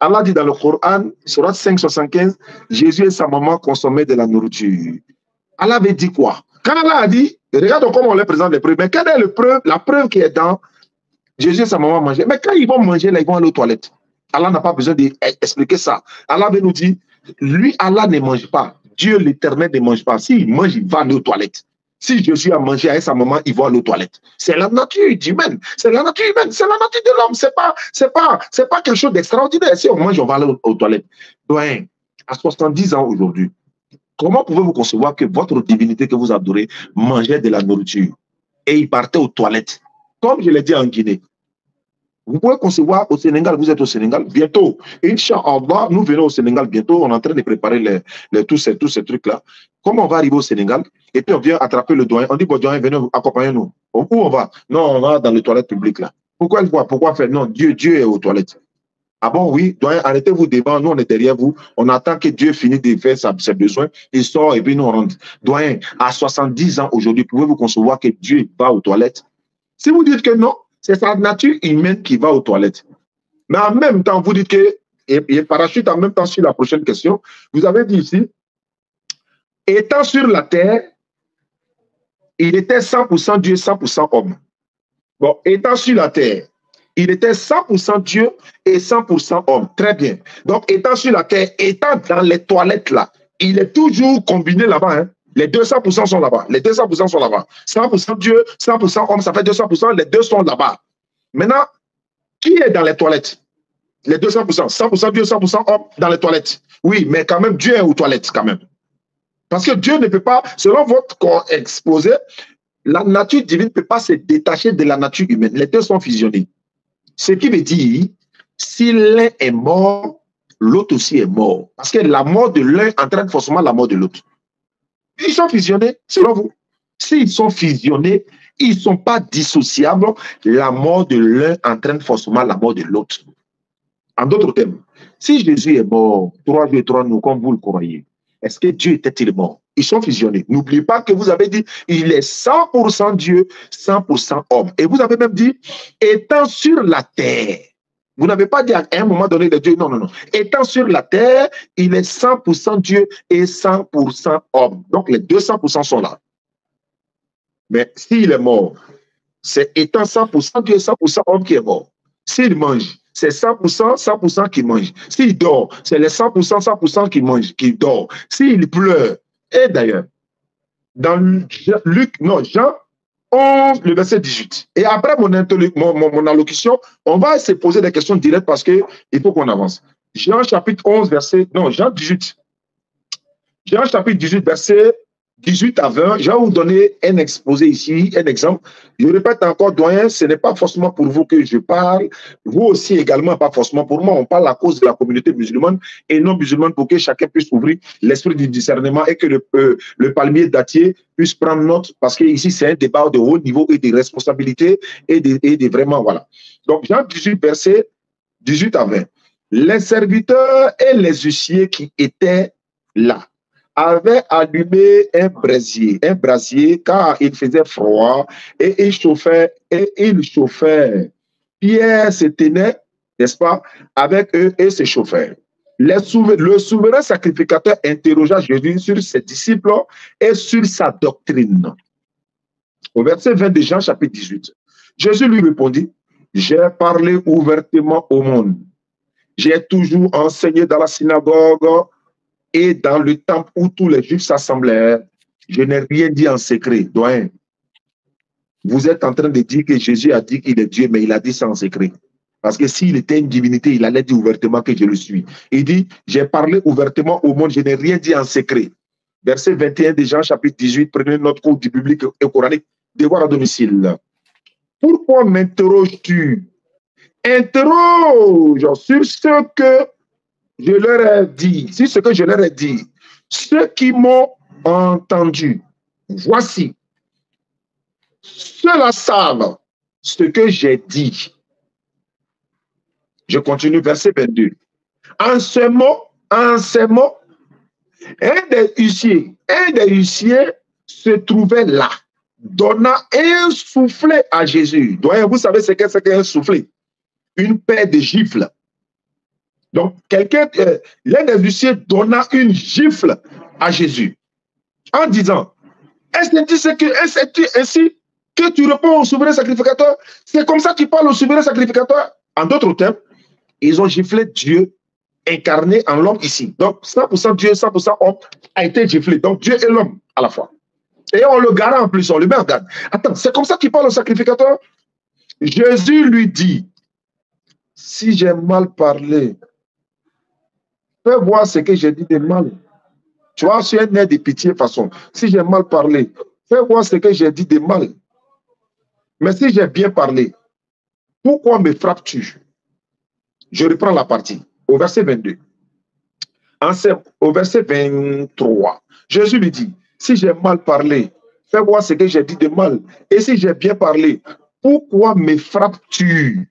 Speaker 1: Allah dit dans le Coran, surat 5, 75, Jésus et sa maman consommaient de la nourriture. Allah avait dit quoi? Quand Allah a dit, regarde comment on les présente les preuves, mais quelle est la preuve qui est dans Jésus et sa maman manger? Mais quand ils vont manger, là, ils vont aller aux toilettes. Allah n'a pas besoin d'expliquer ça. Allah veut nous dire, lui, Allah ne mange pas. Dieu, l'éternel, ne mange pas. S'il mange, il va aller aux toilettes. Si Jésus a mangé avec sa maman, il va aller aux toilettes. C'est la nature humaine. C'est la nature humaine. C'est la nature de l'homme. C'est pas quelque chose d'extraordinaire. Si on mange, on va aller aux toilettes. Donc, à 70 ans aujourd'hui, comment pouvez-vous concevoir que votre divinité que vous adorez mangeait de la nourriture et il partait aux toilettes? Comme je l'ai dit en Guinée. Vous pouvez concevoir au Sénégal, vous êtes au Sénégal, bientôt, Inch'Allah, nous venons au Sénégal bientôt, on est en train de préparer tous ces trucs-là. Comment on va arriver au Sénégal? Et puis on vient attraper le doyen, on dit, bon, doyen, venez accompagner nous. Où on va? Non, on va dans les toilettes publiques là. Pourquoi faire? Non, Dieu est aux toilettes. Ah bon, oui, doyen, arrêtez-vous devant, nous on est derrière vous, on attend que Dieu finisse de faire ses besoins, il sort et puis nous on rentre. Doyen, à 70 ans aujourd'hui, pouvez-vous concevoir que Dieu va aux toilettes? Si vous dites que non, c'est sa nature humaine qui va aux toilettes. Mais en même temps, vous dites que, et parachute en même temps sur la prochaine question, vous avez dit ici, étant sur la terre, il était 100% Dieu, 100% homme. Bon, étant sur la terre, il était 100% Dieu et 100% homme. Très bien. Donc, étant sur la terre, étant dans les toilettes là, il est toujours combiné là-bas, hein. Les 200% sont là-bas. Les 200% sont là-bas. 100% Dieu, 100% homme, ça fait 200%. Les deux sont là-bas. Maintenant, qui est dans les toilettes? Les 200%. 100% Dieu, 100% homme dans les toilettes. Oui, mais quand même, Dieu est aux toilettes quand même. Parce que Dieu ne peut pas, selon votre corps exposé, la nature divine ne peut pas se détacher de la nature humaine. Les deux sont fusionnés. Ce qui veut dire, si l'un est mort, l'autre aussi est mort. Parce que la mort de l'un entraîne forcément la mort de l'autre. Ils sont fusionnés, selon vous. S'ils sont fusionnés, ils ne sont pas dissociables. La mort de l'un entraîne forcément la mort de l'autre. En d'autres termes, si Jésus est mort, 3 jours et 3 nuits, comme vous le croyez, est-ce que Dieu était-il mort? Ils sont fusionnés. N'oubliez pas que vous avez dit, il est 100% Dieu, 100% homme. Et vous avez même dit, étant sur la terre. Vous n'avez pas dit à un moment donné de Dieu, non, non, non. Étant sur la terre, il est 100% Dieu et 100% homme. Donc les 200% sont là. Mais s'il est mort, c'est étant 100% Dieu, 100% homme qui est mort. S'il mange, c'est 100%, 100% qui mange. S'il dort, c'est les 100%, 100% qui mange, qui dort. S'il pleure, et d'ailleurs, dans Jean 11, le verset 18. Et après mon allocution, on va se poser des questions directes parce qu'il faut qu'on avance. Jean chapitre 11, verset, non, Jean 18. Jean chapitre 18, verset 18 à 20, je vais vous donner un exposé ici, un exemple. Je répète encore, doyen, ce n'est pas forcément pour vous que je parle, vous aussi également, pas forcément pour moi. On parle à cause de la communauté musulmane et non musulmane pour que chacun puisse ouvrir l'esprit du discernement et que le palmier dattier puisse prendre note parce que ici c'est un débat de haut niveau et de responsabilité et de vraiment, voilà. Donc, Jean 18, verset 18 à 20. Les serviteurs et les huissiers qui étaient là avait allumé un brasier car il faisait froid et il chauffait. Pierre se tenait, n'est-ce pas, avec eux et se chauffait. Le souverain sacrificateur interrogea Jésus sur ses disciples et sur sa doctrine. Au verset 20 de Jean chapitre 18, Jésus lui répondit, j'ai parlé ouvertement au monde. J'ai toujours enseigné dans la synagogue et dans le temple où tous les Juifs s'assemblèrent, je n'ai rien dit en secret. Doyen, vous êtes en train de dire que Jésus a dit qu'il est Dieu, mais il a dit ça en secret. Parce que s'il était une divinité, il allait dire ouvertement que je le suis. Il dit, j'ai parlé ouvertement au monde, je n'ai rien dit en secret. Verset 21 de Jean, chapitre 18, prenez notre cours du biblique et coranique, devoir à domicile. Pourquoi m'interroges-tu? Interroge sur ce que je leur ai dit, c'est ce que je leur ai dit. Ceux qui m'ont entendu, voici. Ceux-là savent ce que j'ai dit. Je continue, verset 22. En ce mot, un des huissiers se trouvait là, donna un soufflet à Jésus. Donc, vous savez ce qu'un soufflet? Une paire de gifles. Donc, l'un des huissiers donna une gifle à Jésus en disant, est-ce ainsi que tu réponds au souverain sacrificateur? C'est comme ça qu'il parle au souverain sacrificateur. En d'autres termes, ils ont giflé Dieu incarné en l'homme ici. Donc, 100% Dieu, 100% homme a été giflé. Donc, Dieu et l'homme à la fois. Et on le garde en plus, on le met en garde. Attends, c'est comme ça qu'il parle au sacrificateur? Jésus lui dit, si j'ai mal parlé, fais voir ce que j'ai dit de mal. Tu vois, c'est un air de pitié façon. Si j'ai mal parlé, fais voir ce que j'ai dit de mal. Mais si j'ai bien parlé, pourquoi me frappes-tu? Je reprends la partie. Au verset 22. Au verset 23, Jésus lui dit, si j'ai mal parlé, fais voir ce que j'ai dit de mal. Et si j'ai bien parlé, pourquoi me frappes-tu?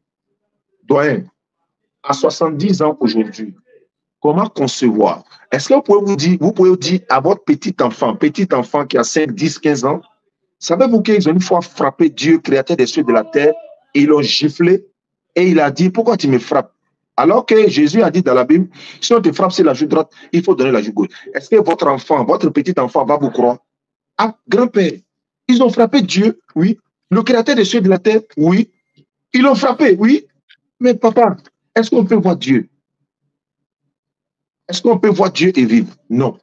Speaker 1: Doyen, à 70 ans aujourd'hui, comment concevoir? Est-ce que vous pouvez dire à votre petit enfant qui a 5, 10, 15 ans, savez-vous qu'ils ont une fois frappé Dieu, créateur des cieux et de la terre, et ils l'ont giflé, et il a dit, pourquoi tu me frappes? Alors que Jésus a dit dans la Bible, si on te frappe sur la joue droite, il faut donner la joue gauche. Est-ce que votre enfant, votre petit enfant va vous croire? Ah, grand-père, ils ont frappé Dieu, oui. Le créateur des cieux et de la terre, oui. Ils l'ont frappé, oui. Mais papa, est-ce qu'on peut voir Dieu? Est-ce qu'on peut voir Dieu et vivre? Non.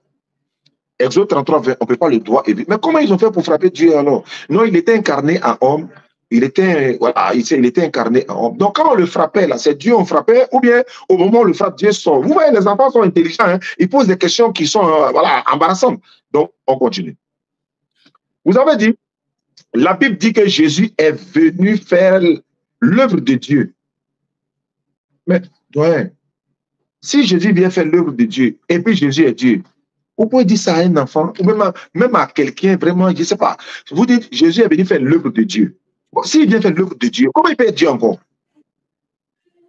Speaker 1: Exode 33, 20, on ne peut pas le voir et vivre. Mais comment ils ont fait pour frapper Dieu alors? Non, il était incarné en homme. Il était incarné en homme. Donc quand on le frappait, là, c'est Dieu on frappait, ou bien au moment où on le frappe, Dieu sort. Vous voyez, les enfants sont intelligents, hein? Ils posent des questions qui sont embarrassantes. Donc, on continue. Vous avez dit, la Bible dit que Jésus est venu faire l'œuvre de Dieu. Mais, ouais, si Jésus vient faire l'œuvre de Dieu, et puis Jésus est Dieu, vous pouvez dire ça à un enfant, ou même à quelqu'un, vraiment, je ne sais pas. Vous dites, Jésus est venu faire l'œuvre de Dieu. Bon, s'il vient faire l'œuvre de Dieu, comment il peut être Dieu encore?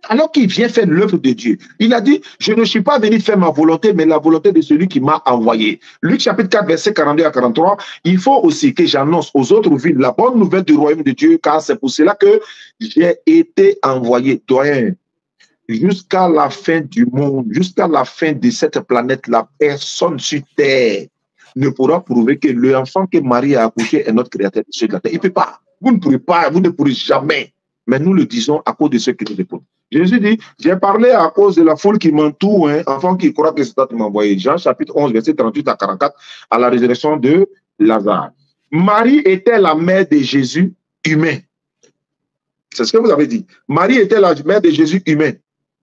Speaker 1: Alors qu'il vient faire l'œuvre de Dieu. Il a dit, je ne suis pas venu faire ma volonté, mais la volonté de celui qui m'a envoyé. Luc chapitre 4, verset 42 à 43, il faut aussi que j'annonce aux autres villes la bonne nouvelle du royaume de Dieu, car c'est pour cela que j'ai été envoyé. Doyen, jusqu'à la fin du monde, jusqu'à la fin de cette planète, la personne sur terre ne pourra prouver que l'enfant que Marie a accouché est notre créateur de la terre. Il ne peut pas. Vous ne pourrez pas, vous ne pourrez jamais. Mais nous le disons à cause de ceux qui nous répondent. Jésus dit, j'ai parlé à cause de la foule qui m'entoure, hein, enfant qui croit que c'est toi qui m'as envoyé. Jean chapitre 11, verset 38 à 44, à la résurrection de Lazare. Marie était la mère de Jésus humain. C'est ce que vous avez dit. Marie était la mère de Jésus humain.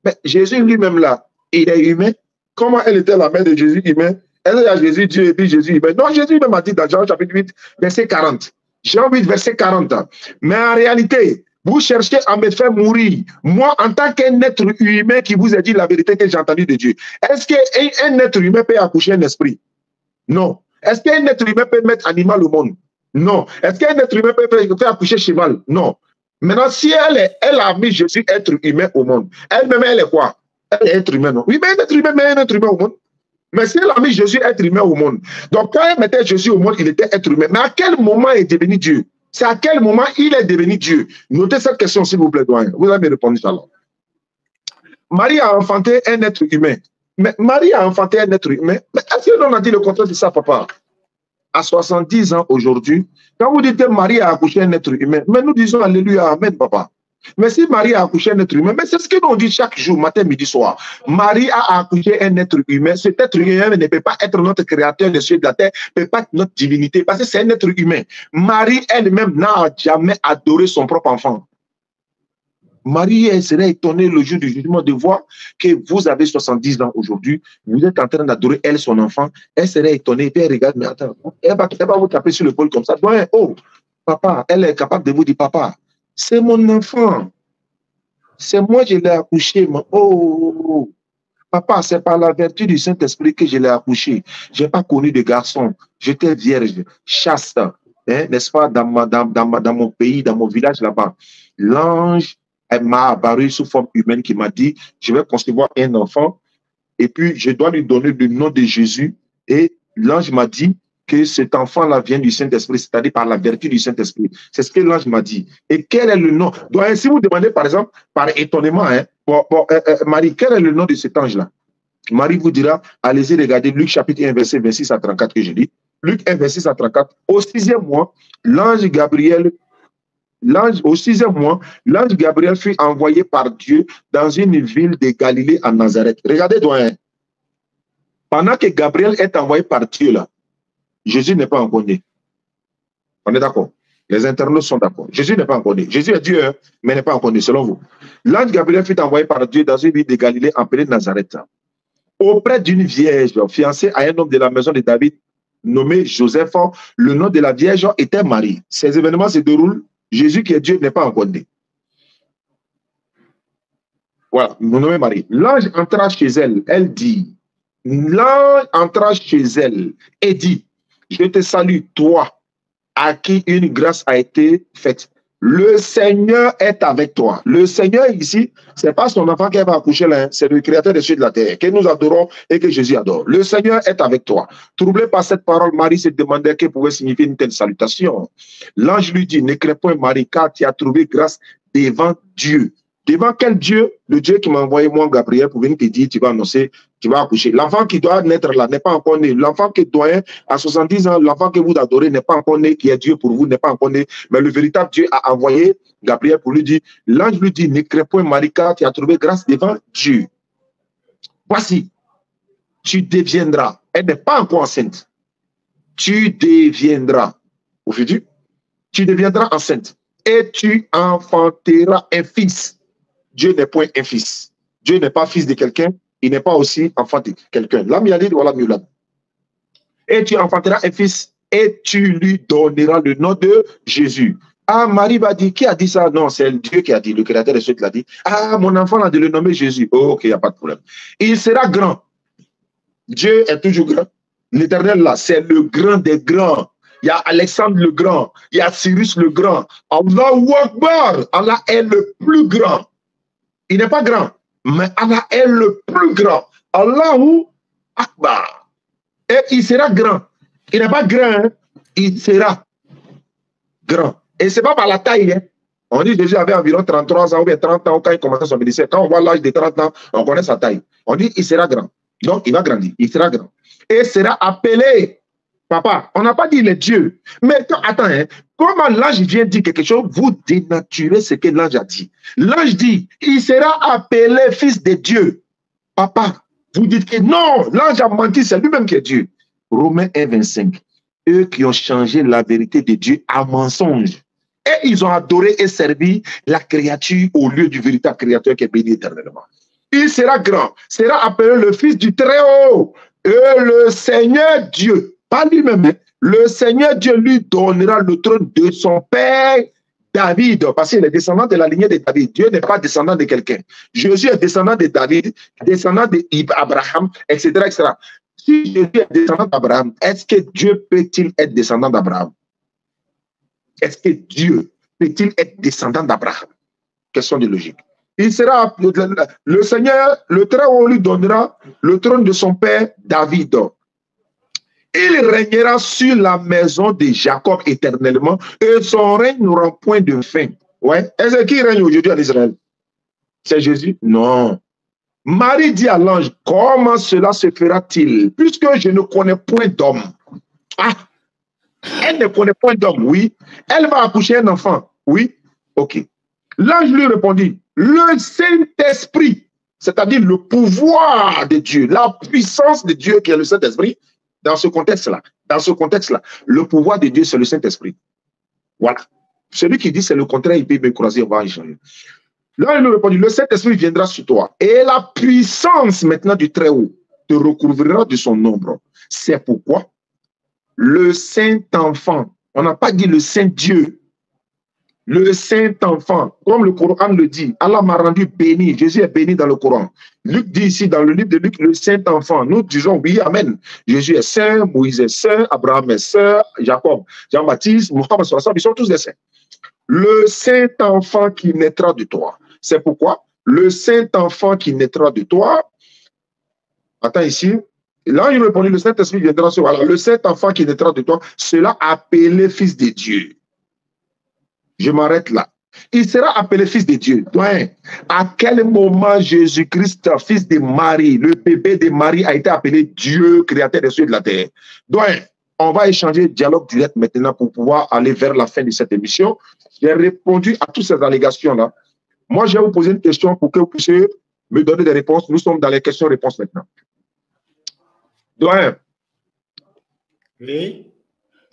Speaker 1: Mais Jésus lui-même là, il est humain. Comment elle était la mère de Jésus humain? Elle est à Jésus Dieu et puis Jésus humain. Non, Jésus même a dit dans Jean chapitre 8, verset 40. Jean 8, verset 40. Mais en réalité, vous cherchez à me faire mourir. Moi, en tant qu'un être humain qui vous a dit la vérité que j'ai entendue de Dieu, est-ce qu'un être humain peut accoucher un esprit? Non. Est-ce qu'un être humain peut mettre animal au monde? Non. Est-ce qu'un être humain peut faire accoucher cheval? Non. Maintenant, si elle a mis Jésus être humain au monde, elle-même, elle est quoi? Elle est être humain, non? Oui, mais un être humain met un être humain au monde. Mais si elle a mis Jésus être humain au monde, donc quand elle mettait Jésus au monde, il était être humain. Mais à quel moment il est devenu Dieu? C'est à quel moment il est devenu Dieu? Notez cette question, s'il vous plaît, doyen. Vous allez me répondre alors. Marie a enfanté un être humain. Mais Marie a enfanté un être humain. Mais est-ce que l'on a dit le contraire de ça, papa? À 70 ans aujourd'hui, quand vous dites que Marie a accouché un être humain, mais nous disons alléluia, amen, papa. Mais si Marie a accouché un être humain, mais c'est ce que nous dit chaque jour, matin, midi, soir. Marie a accouché un être humain. Cet être humain ne peut pas être notre créateur des cieux de la terre, ne peut pas être notre divinité, parce que c'est un être humain. Marie elle-même n'a jamais adoré son propre enfant. Marie, elle serait étonnée le jour du jugement de voir que vous avez 70 ans aujourd'hui, vous êtes en train d'adorer elle, son enfant, elle serait étonnée, et puis elle regarde, mais attends, elle va vous taper sur l'épaule comme ça. Ouais, oh, papa, elle est capable de vous dire, papa, c'est mon enfant, c'est moi qui l'ai accouché, oh, papa, c'est par la vertu du Saint-Esprit que je l'ai accouché. Je n'ai pas connu de garçon, j'étais vierge, chaste, hein, n'est-ce pas, dans mon pays, dans mon village là-bas. L'ange, elle m'a apparu sous forme humaine qui m'a dit, je vais concevoir un enfant et puis je dois lui donner le nom de Jésus. Et l'ange m'a dit que cet enfant-là vient du Saint-Esprit, c'est-à-dire par la vertu du Saint-Esprit. C'est ce que l'ange m'a dit. Et quel est le nom? Donc, si vous demandez, par exemple, par étonnement, hein, Marie, quel est le nom de cet ange-là? Marie vous dira, allez-y regarder Luc chapitre 1, verset 26 à 34 que je lis. Luc 1, 26 à 34. Au 6e mois, l'ange Gabriel... Au 6e mois, l'ange Gabriel fut envoyé par Dieu dans une ville de Galilée à Nazareth. Regardez, doyen. Pendant que Gabriel est envoyé par Dieu, là, Jésus n'est pas encore né. On est d'accord? Les internautes sont d'accord. Jésus n'est pas encore né. Jésus est Dieu, hein, mais n'est pas encore né, selon vous. L'ange Gabriel fut envoyé par Dieu dans une ville de Galilée appelée Nazareth, auprès d'une vierge fiancée à un homme de la maison de David nommé Joseph. Le nom de la vierge était Marie. Ces événements se déroulent. Jésus qui est Dieu n'est pas encore né. Voilà, nous nommons Marie. L'ange entra chez elle, elle dit, l'ange entra chez elle et dit, je te salue, toi, à qui une grâce a été faite. Le Seigneur est avec toi. Le Seigneur ici, ce n'est pas son enfant qui va accoucher là, c'est le créateur des cieux de la terre, que nous adorons et que Jésus adore. Le Seigneur est avec toi. Troublé par cette parole, Marie se demandait que pouvait signifier une telle salutation. L'ange lui dit, ne crains point Marie, car tu as trouvé grâce devant Dieu. Devant quel Dieu? Le Dieu qui m'a envoyé moi, Gabriel, pour venir te dire, tu vas annoncer, tu vas accoucher. L'enfant qui doit naître là n'est pas encore né. L'enfant qui doit à 70 ans, l'enfant que vous adorez n'est pas encore né, qui est Dieu pour vous, n'est pas encore né. Mais le véritable Dieu a envoyé Gabriel pour lui dire, l'ange lui dit, ne crains point Marie, car tu as trouvé grâce devant Dieu. Voici, tu deviendras, elle n'est pas encore enceinte, tu deviendras, au futur, tu deviendras enceinte et tu enfanteras un fils. Dieu n'est point un fils. Dieu n'est pas fils de quelqu'un, il n'est pas aussi enfant de quelqu'un. Et tu enfanteras un fils et tu lui donneras le nom de Jésus. Ah, Marie va dire, qui a dit ça? Non, c'est Dieu qui a dit, le créateur de ceux qui l'a dit. Ah, mon enfant a de le nommer Jésus. Oh, ok, il n'y a pas de problème. Il sera grand. Dieu est toujours grand. L'Éternel là, c'est le grand des grands. Il y a Alexandre le grand, il y a Cyrus le grand. Allahu Akbar, Allah est le plus grand. Il n'est pas grand, mais Allah est le plus grand. Allahu Akbar. Et il sera grand. Il n'est pas grand, hein? Il sera grand. Et ce n'est pas par la taille. Hein? On dit que Jésus avait environ 33 ans ou bien 30 ans quand il commençait son ministère. Quand on voit l'âge de 30 ans, on connaît sa taille. On dit qu'il sera grand. Donc, il va grandir. Il sera grand. Et sera appelé Papa, on n'a pas dit il est Dieu. Mais attends, hein, comment l'ange vient dire quelque chose, vous dénaturez ce que l'ange a dit. L'ange dit, il sera appelé fils de Dieu. Papa, vous dites que non, l'ange a menti, c'est lui-même qui est Dieu. Romains 1, 25. Eux qui ont changé la vérité de Dieu en mensonge. Et ils ont adoré et servi la créature au lieu du véritable créateur qui est béni éternellement. Il sera grand, sera appelé le fils du Très-Haut. Et le Seigneur Dieu, pas lui-même, hein, le Seigneur Dieu lui donnera le trône de son père David, parce qu'il est descendant de la lignée de David. Dieu n'est pas descendant de quelqu'un. Jésus est descendant de David, descendant d'Abraham, etc., etc. Si Jésus est descendant d'Abraham, est-ce que Dieu peut-il être descendant d'Abraham? Est-ce que Dieu peut-il être descendant d'Abraham? Question de logique. Il sera, le Seigneur, le Très-Haut lui donnera le trône de son père David. Il régnera sur la maison de Jacob éternellement et son règne n'aura point de fin. Ouais. Est-ce qui règne aujourd'hui en Israël? C'est Jésus? Non. Marie dit à l'ange, comment cela se fera-t-il puisque je ne connais point d'homme? Ah, elle ne connaît point d'homme, oui. Elle va accoucher un enfant, oui. Ok. L'ange lui répondit, le Saint-Esprit, c'est-à-dire le pouvoir de Dieu, la puissance de Dieu qui est le Saint-Esprit, dans ce contexte-là, le pouvoir de Dieu, c'est le Saint-Esprit. Voilà. Celui qui dit c'est le contraire, il peut me croiser, on va échanger. Là, il lui répondit, le Saint-Esprit viendra sur toi, et la puissance maintenant du Très-Haut te recouvrira de son ombre. C'est pourquoi le Saint-Enfant, on n'a pas dit le Saint-Dieu, le Saint-Enfant, comme le Coran le dit, Allah m'a rendu béni, Jésus est béni dans le Coran. Luc dit ici dans le livre de Luc, le Saint-Enfant, nous disons oui, Amen. Jésus est saint, Moïse est saint, Abraham est saint, Jacob, Jean-Baptiste, Mohammed, ils sont tous des saints. Le Saint-Enfant qui naîtra de toi. C'est pourquoi le Saint-Enfant qui naîtra de toi, attends ici, là il répondit, le Saint-Esprit viendra sur toi. Le Saint-Enfant qui naîtra de toi, cela appelé fils de Dieu. Je m'arrête là. Il sera appelé fils de Dieu. Donc, à quel moment Jésus-Christ, fils de Marie, le bébé de Marie, a été appelé Dieu, créateur des cieux et de la terre? Donc, on va échanger dialogue direct maintenant pour pouvoir aller vers la fin de cette émission. J'ai répondu à toutes ces allégations-là. Moi, je vais vous poser une question pour que vous puissiez me donner des réponses. Nous sommes dans les questions-réponses maintenant. Donc,
Speaker 2: oui,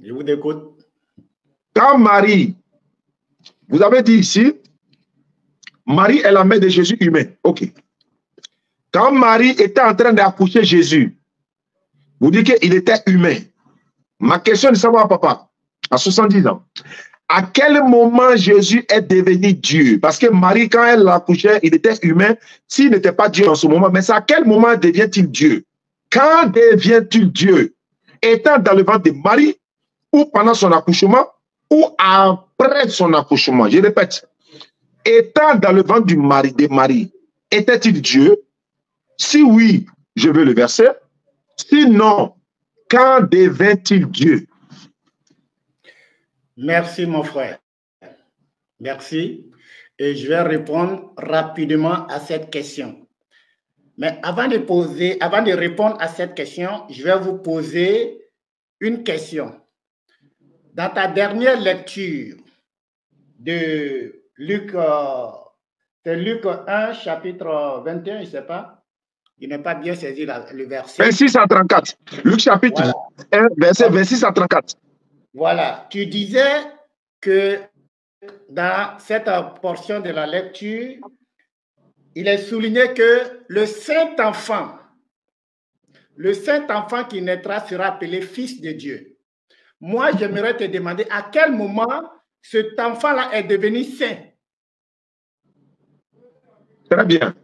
Speaker 2: je vous écoute.
Speaker 1: Quand Marie, vous avez dit ici, Marie est la mère de Jésus humain. OK. Quand Marie était en train d'accoucher Jésus, vous dites qu'il était humain. Ma question est de savoir, papa, à 70 ans, à quel moment Jésus est devenu Dieu? Parce que Marie, quand elle l'accouchait, il était humain. S'il n'était pas Dieu en ce moment, mais c'est à quel moment devient-il Dieu? Quand devient-il Dieu? Étant dans le ventre de Marie, ou pendant son accouchement, ou après son accouchement? Je répète, étant dans le ventre de Marie, était-il Dieu? Si oui, je veux le verset. Sinon, quand devint-il Dieu?
Speaker 2: Merci, mon frère. Merci. Et je vais répondre rapidement à cette question. Mais avant de répondre à cette question, je vais vous poser une question. Dans ta dernière lecture de Luc, c'est Luc 1, chapitre 21, je ne sais pas. Il n'est pas bien saisi le verset.
Speaker 1: 26 à 34. Luc chapitre 1, verset 26 à 34.
Speaker 2: Voilà. Tu disais que dans cette portion de la lecture, il est souligné que le Saint-Enfant qui naîtra sera appelé fils de Dieu. Moi, j'aimerais te demander à quel moment cet enfant-là est devenu saint.
Speaker 1: Très bien.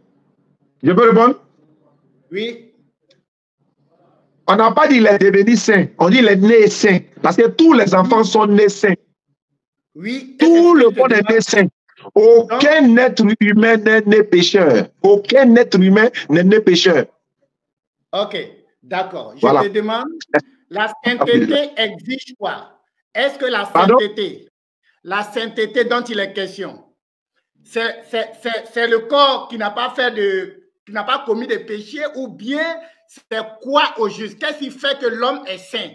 Speaker 1: Je peux répondre?
Speaker 2: Oui.
Speaker 1: On n'a pas dit qu'il est devenu saint, on dit qu'il est né saint. Parce que tous les enfants sont nés saints.
Speaker 2: Oui.
Speaker 1: Tout le monde est né saint. Aucun être humain n'est né pécheur. Aucun être humain n'est né pécheur.
Speaker 2: Ok, d'accord. Je te demande, la sainteté exige quoi? Est-ce que la sainteté dont il est question, c'est le corps qui n'a pas commis de péché, ou bien c'est quoi au juste? Qu'est-ce qui fait que l'homme est saint?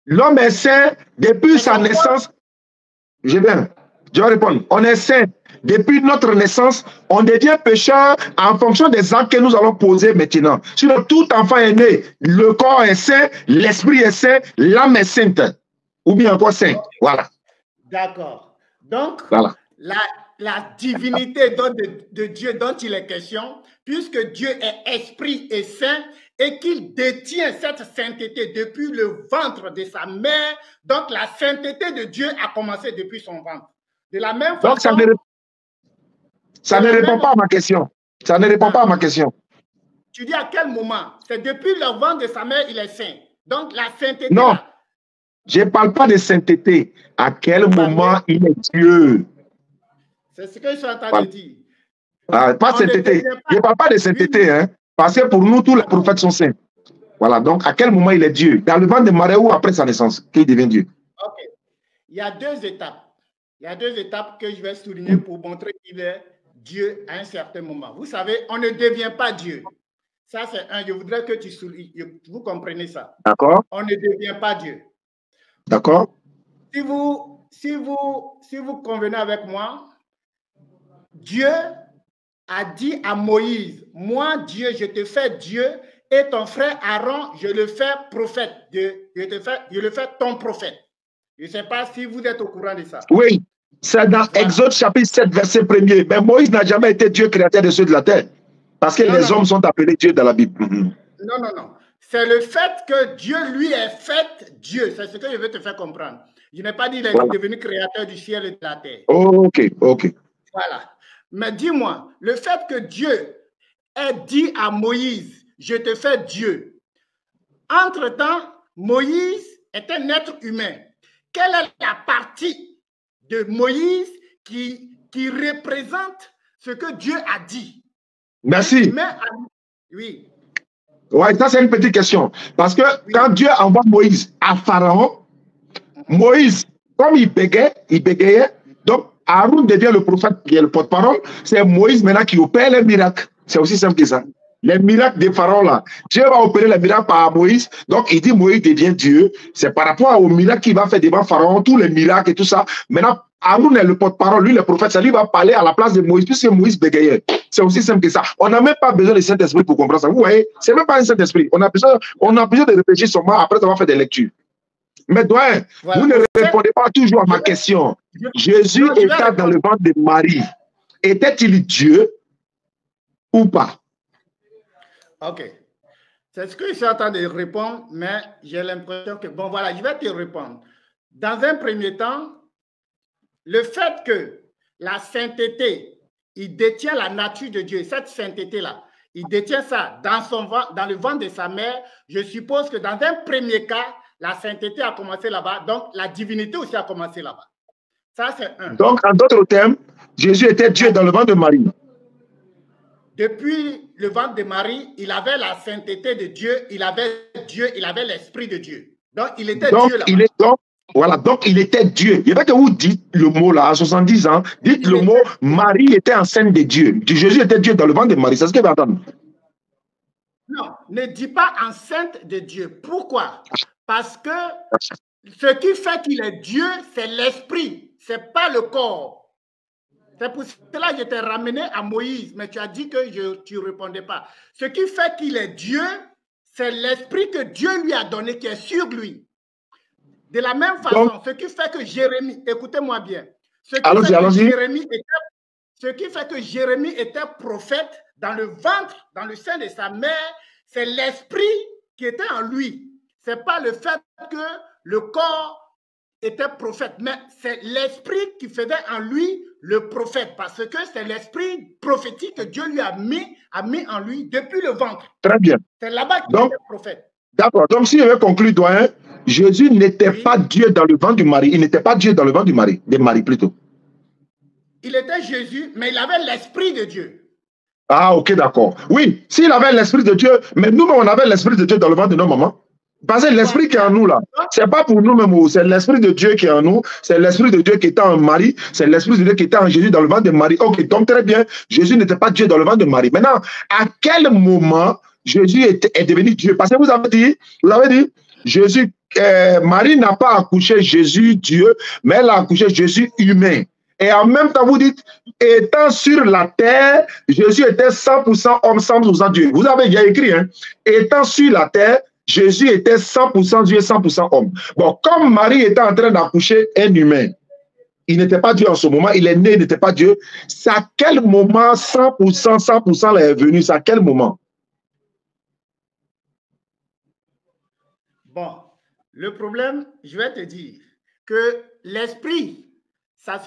Speaker 1: L'homme est saint depuis sa naissance. Je vais répondre. On est saint depuis notre naissance. On devient pécheur en fonction des actes que nous allons poser maintenant. Sinon, tout enfant est né. Le corps est saint, l'esprit est saint, l'âme est sainte. Ou bien encore saint. Voilà.
Speaker 2: D'accord. Donc,
Speaker 1: voilà.
Speaker 2: La divinité de Dieu dont il est question, puisque Dieu est esprit et saint, et qu'il détient cette sainteté depuis le ventre de sa mère, donc la sainteté de Dieu a commencé depuis son ventre. De la même façon...
Speaker 1: Donc ça ne répond pas à ma question. Ça ne répond pas à ma question.
Speaker 2: Tu dis à quel moment? C'est depuis le ventre de sa mère, il est saint. Donc la sainteté...
Speaker 1: Non, je ne parle pas de sainteté. À quel moment il est Dieu?
Speaker 2: C'est ce que je suis en train de dire.
Speaker 1: Ah, pas sainteté. Je ne parle pas de sainteté, hein, parce que pour nous, tous les prophètes sont saints. Voilà, donc à quel moment il est Dieu? Dans le ventre de Marie ou après sa naissance, qu'il devient Dieu?
Speaker 2: Ok. Il y a deux étapes. Il y a deux étapes que je vais souligner pour montrer qu'il est Dieu à un certain moment. Vous savez, on ne devient pas Dieu. Ça, c'est un. Je voudrais que tu soulignes. Vous comprenez ça.
Speaker 1: D'accord.
Speaker 2: On ne devient pas Dieu.
Speaker 1: D'accord.
Speaker 2: Si vous convenez avec moi, Dieu a dit à Moïse, moi, Dieu, je te fais Dieu, et ton frère Aaron, je le fais prophète. Je le fais ton prophète. Je ne sais pas si vous êtes au courant de ça.
Speaker 1: Oui, c'est dans Exode chapitre 7, verset 1er. Mais Moïse n'a jamais été Dieu créateur de ceux de la terre. Parce que les hommes sont appelés Dieu dans la Bible.
Speaker 2: Non, non, non. C'est le fait que Dieu, lui, est fait Dieu. C'est ce que je veux te faire comprendre. Je n'ai pas dit qu'il est devenu créateur du ciel et de la terre.
Speaker 1: Ok, ok.
Speaker 2: Voilà. Mais dis-moi, le fait que Dieu ait dit à Moïse, je te fais Dieu. Entre-temps, Moïse est un être humain. Quelle est la partie de Moïse qui représente ce que Dieu a dit?
Speaker 1: Merci.
Speaker 2: Oui.
Speaker 1: Ouais, ça c'est une petite question. Parce que quand Dieu envoie Moïse à Pharaon, Moïse, comme il bégayait, donc Aaron devient le prophète qui est le porte-parole. C'est Moïse maintenant qui opère les miracles. C'est aussi simple que ça. Les miracles de Pharaon là. Dieu va opérer les miracles par Moïse. Donc il dit Moïse devient Dieu. C'est par rapport aux miracles qu'il va faire devant Pharaon, tous les miracles et tout ça. Maintenant, Aaron est le porte-parole, lui le prophète, ça lui va parler à la place de Moïse, puisque Moïse bégayait. C'est aussi simple que ça. On n'a même pas besoin de Saint-Esprit pour comprendre ça. Vous voyez, c'est même pas un Saint-Esprit. On a besoin de réfléchir seulement après avoir fait des lectures. Mais doyen, voilà, vous ne répondez pas toujours à ma question. Jésus était dans le ventre de Marie. Était-il Dieu ou pas?
Speaker 2: Ok. C'est ce que je suis en train de répondre, mais j'ai l'impression que... Bon, voilà, je vais te répondre. Dans un premier temps, le fait que la sainteté, il détient la nature de Dieu, cette sainteté-là, il détient ça dans le ventre de sa mère, je suppose que dans un premier cas, la sainteté a commencé là-bas, donc la divinité aussi a commencé là-bas. Ça, c'est un.
Speaker 1: Donc, en d'autres termes, Jésus était Dieu dans le ventre de Marie.
Speaker 2: Depuis le ventre de Marie, il avait la sainteté de Dieu, il avait l'esprit de Dieu. Donc, il était Dieu là-bas.
Speaker 1: Voilà, donc il était Dieu. Il y avait que vous dites le mot là, à 70 ans, dites le mot Marie était enceinte de Dieu. Jésus était Dieu dans le ventre de Marie. C'est ce que vous entendez?
Speaker 2: Non, ne dis pas enceinte de Dieu. Pourquoi? Parce que ce qui fait qu'il est Dieu, c'est l'esprit, ce n'est pas le corps. C'est pour cela que je t'ai ramené à Moïse, mais tu as dit que tu ne répondais pas. Ce qui fait qu'il est Dieu, c'est l'esprit que Dieu lui a donné, qui est sur lui. De la même façon, ce qui fait que Jérémie, écoutez-moi bien, ce qui fait que Jérémie était prophète dans le ventre, dans le sein de sa mère, c'est l'esprit qui était en lui. Ce n'est pas le fait que le corps était prophète, mais c'est l'esprit qui faisait en lui le prophète, parce que c'est l'esprit prophétique que Dieu lui a mis en lui depuis le ventre.
Speaker 1: Très bien.
Speaker 2: C'est là-bas qu'il était prophète.
Speaker 1: D'accord. Donc, si je vais conclure, doyen, Jésus n'était pas Dieu dans le ventre du mari. Il n'était pas Dieu dans le ventre du mari, des maris plutôt.
Speaker 2: Il était Jésus, mais il avait l'esprit de Dieu.
Speaker 1: Ah, ok, d'accord. Oui, s'il avait l'esprit de Dieu, mais nous, on avait l'esprit de Dieu dans le ventre de nos mamans. Parce que l'esprit qui est en nous, là, c'est pas pour nous-mêmes, c'est l'esprit de Dieu qui est en nous, c'est l'esprit de Dieu qui était en Marie, c'est l'esprit de Dieu qui était en Jésus dans le ventre de Marie. Ok, donc très bien, Jésus n'était pas Dieu dans le ventre de Marie. Maintenant, à quel moment Jésus est devenu Dieu? Parce que vous avez dit, Jésus Marie n'a pas accouché Jésus Dieu, mais elle a accouché Jésus humain. Et en même temps, vous dites, étant sur la terre, Jésus était 100% homme, 100% Dieu. Vous avez déjà écrit, hein? Étant sur la terre, Jésus était 100% Dieu, 100% homme. Bon, comme Marie était en train d'accoucher un humain, il n'était pas Dieu en ce moment, il est né, il n'était pas Dieu. C'est à quel moment 100%, 100% est venu? C'est à quel moment?
Speaker 2: Bon, le problème, je vais te dire que l'esprit, ça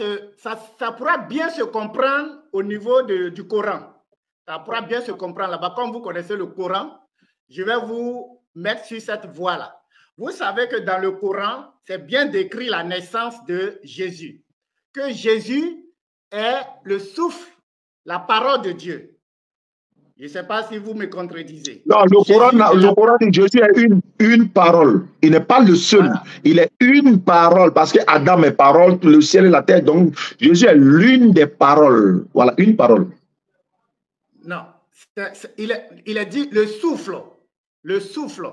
Speaker 2: pourra bien se comprendre au niveau du Coran. Ça pourra bien se comprendre là-bas. Comme vous connaissez le Coran, je vais vous mettre sur cette voie-là. Vous savez que dans le Coran, c'est bien décrit la naissance de Jésus. Que Jésus est le souffle, la parole de Dieu. Je ne sais pas si vous me contredisez.
Speaker 1: Non, le Coran dit Jésus est une parole. Il n'est pas le seul. Voilà. Il est une parole parce que Adam est parole, le ciel et la terre. Donc, Jésus est l'une des paroles. Voilà, une parole.
Speaker 2: Non, il est dit le souffle. Le souffle.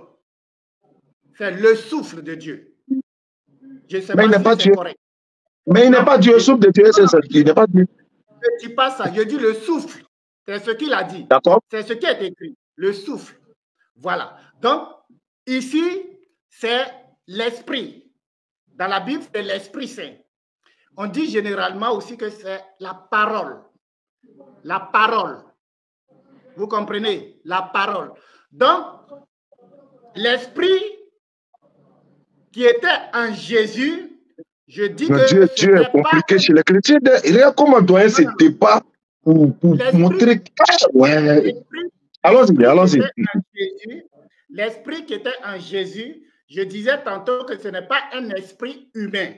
Speaker 2: C'est le souffle de Dieu. Je ne sais pas si c'est correct.
Speaker 1: Mais il n'est pas Dieu, le souffle de Dieu, il n'est pas Dieu.
Speaker 2: Je ne dis pas ça, je dis le souffle. C'est ce qu'il a dit.
Speaker 1: D'accord.
Speaker 2: C'est ce qui est écrit, le souffle. Voilà. Donc, ici, c'est l'esprit. Dans la Bible, c'est l'Esprit Saint. On dit généralement aussi que c'est la parole. La parole. Vous comprenez? La parole. Donc, l'esprit qui était en Jésus, je dis que
Speaker 1: Dieu est compliqué chez les chrétiens. Regarde comment doit ce débat pour montrer. Ouais. Allons-y.
Speaker 2: L'esprit qui était en Jésus, je disais tantôt que ce n'est pas un esprit humain.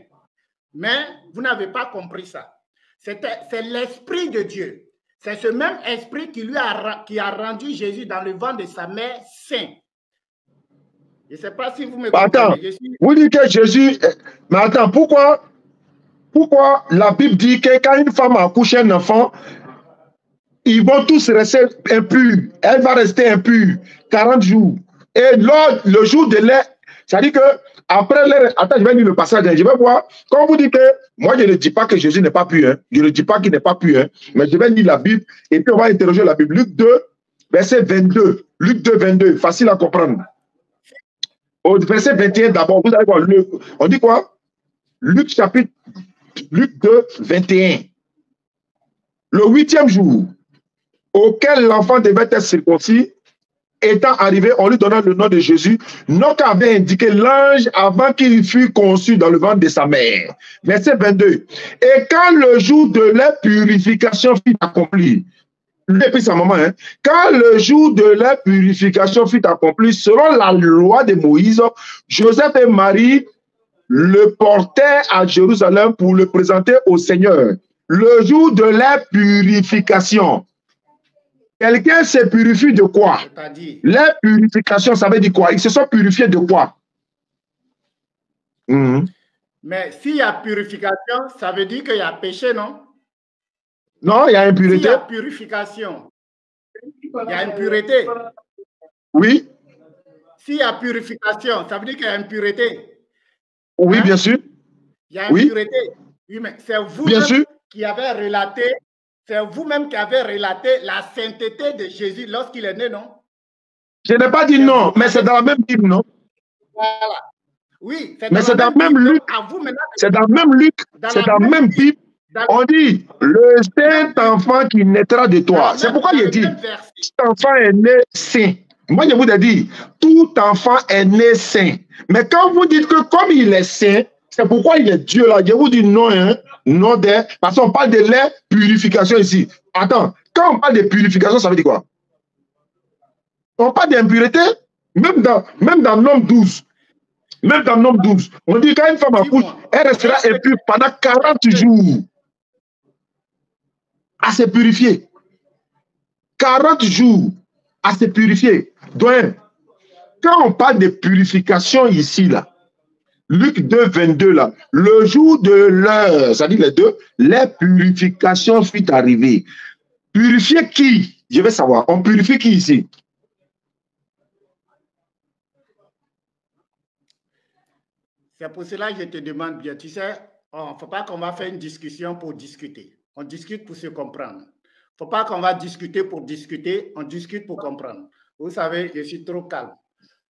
Speaker 2: Mais vous n'avez pas compris ça. C'est l'esprit de Dieu. C'est ce même esprit qui a rendu Jésus dans le ventre de sa mère saint. Je ne sais pas si vous me comprenez.
Speaker 1: Attends, vous dites que Jésus... Mais attends, pourquoi la Bible dit que quand une femme accouche un enfant, ils vont tous rester impurs. Elle va rester impure 40 jours. Et lors, le jour de l'air, c'est-à-dire que après l'air... Attends, je vais lire le passage. Je vais voir. Quand vous dites que... Moi, je ne dis pas que Jésus n'est pas pur. Hein. Je ne dis pas qu'il n'est pas pur. Hein. Mais je vais lire la Bible et puis on va interroger la Bible. Luc 2, verset 22. Luc 2, 22. Facile à comprendre. Au verset 21 d'abord, vous allez voir, on dit quoi? Luc 2, 21. Le 8e jour, auquel l'enfant devait être circoncis, étant arrivé, on lui donna le nom de Jésus, nom qu'avait indiqué l'ange avant qu'il fût conçu dans le ventre de sa mère. Verset 22. Et quand le jour de la purification fut accompli, lui et puis sa maman, hein. Quand le jour de la purification fut accompli, selon la loi de Moïse, Joseph et Marie le portaient à Jérusalem pour le présenter au Seigneur. Le jour de la purification. Quelqu'un se purifie de quoi? La purification, ça veut dire quoi? Ils se sont purifiés de quoi?
Speaker 2: Mais s'il y a purification, ça veut dire qu'il y a péché, non?
Speaker 1: Non, il y a impureté.
Speaker 2: S'il y a purification, il y a impureté.
Speaker 1: Oui.
Speaker 2: S'il y a purification, ça veut dire qu'il y a impureté.
Speaker 1: Oui, hein? Bien sûr.
Speaker 2: Il y a impureté. Oui, mais c'est vous-même qui avez relaté, c'est vous-même qui avez relaté la sainteté de Jésus lorsqu'il est né, non?
Speaker 1: Je n'ai pas dit non, mais c'est dans la même Bible, non?
Speaker 2: Voilà. Oui,
Speaker 1: mais c'est dans même Luc. C'est dans même Luc. C'est dans même Bible. On dit, le saint enfant qui naîtra de toi. C'est pourquoi il dit, cet enfant est né saint. Moi, je vous ai dit, tout enfant est né saint. Mais quand vous dites que comme il est saint, c'est pourquoi il est Dieu là. Je vous dis non, hein, non de, parce qu'on parle de la purification ici. Attends, quand on parle de purification, ça veut dire quoi? On parle d'impureté, même dans Nombre 12. Même dans Nombre 12, on dit quand une femme accouche, elle restera impure pendant 40 jours. À se purifier. 40 jours à se purifier. Donc, quand on parle de purification ici, là, Luc 2, 22, là, le jour de l'heure, ça dit les deux, la purification fut arrivée. Purifier qui? Je vais savoir. On purifie qui ici?
Speaker 2: C'est pour cela que je te demande bien. Tu sais, il ne faut pas qu'on va faire une discussion pour discuter. On discute pour se comprendre. Il ne faut pas qu'on va discuter pour discuter. On discute pour comprendre. Vous savez, je suis trop calme.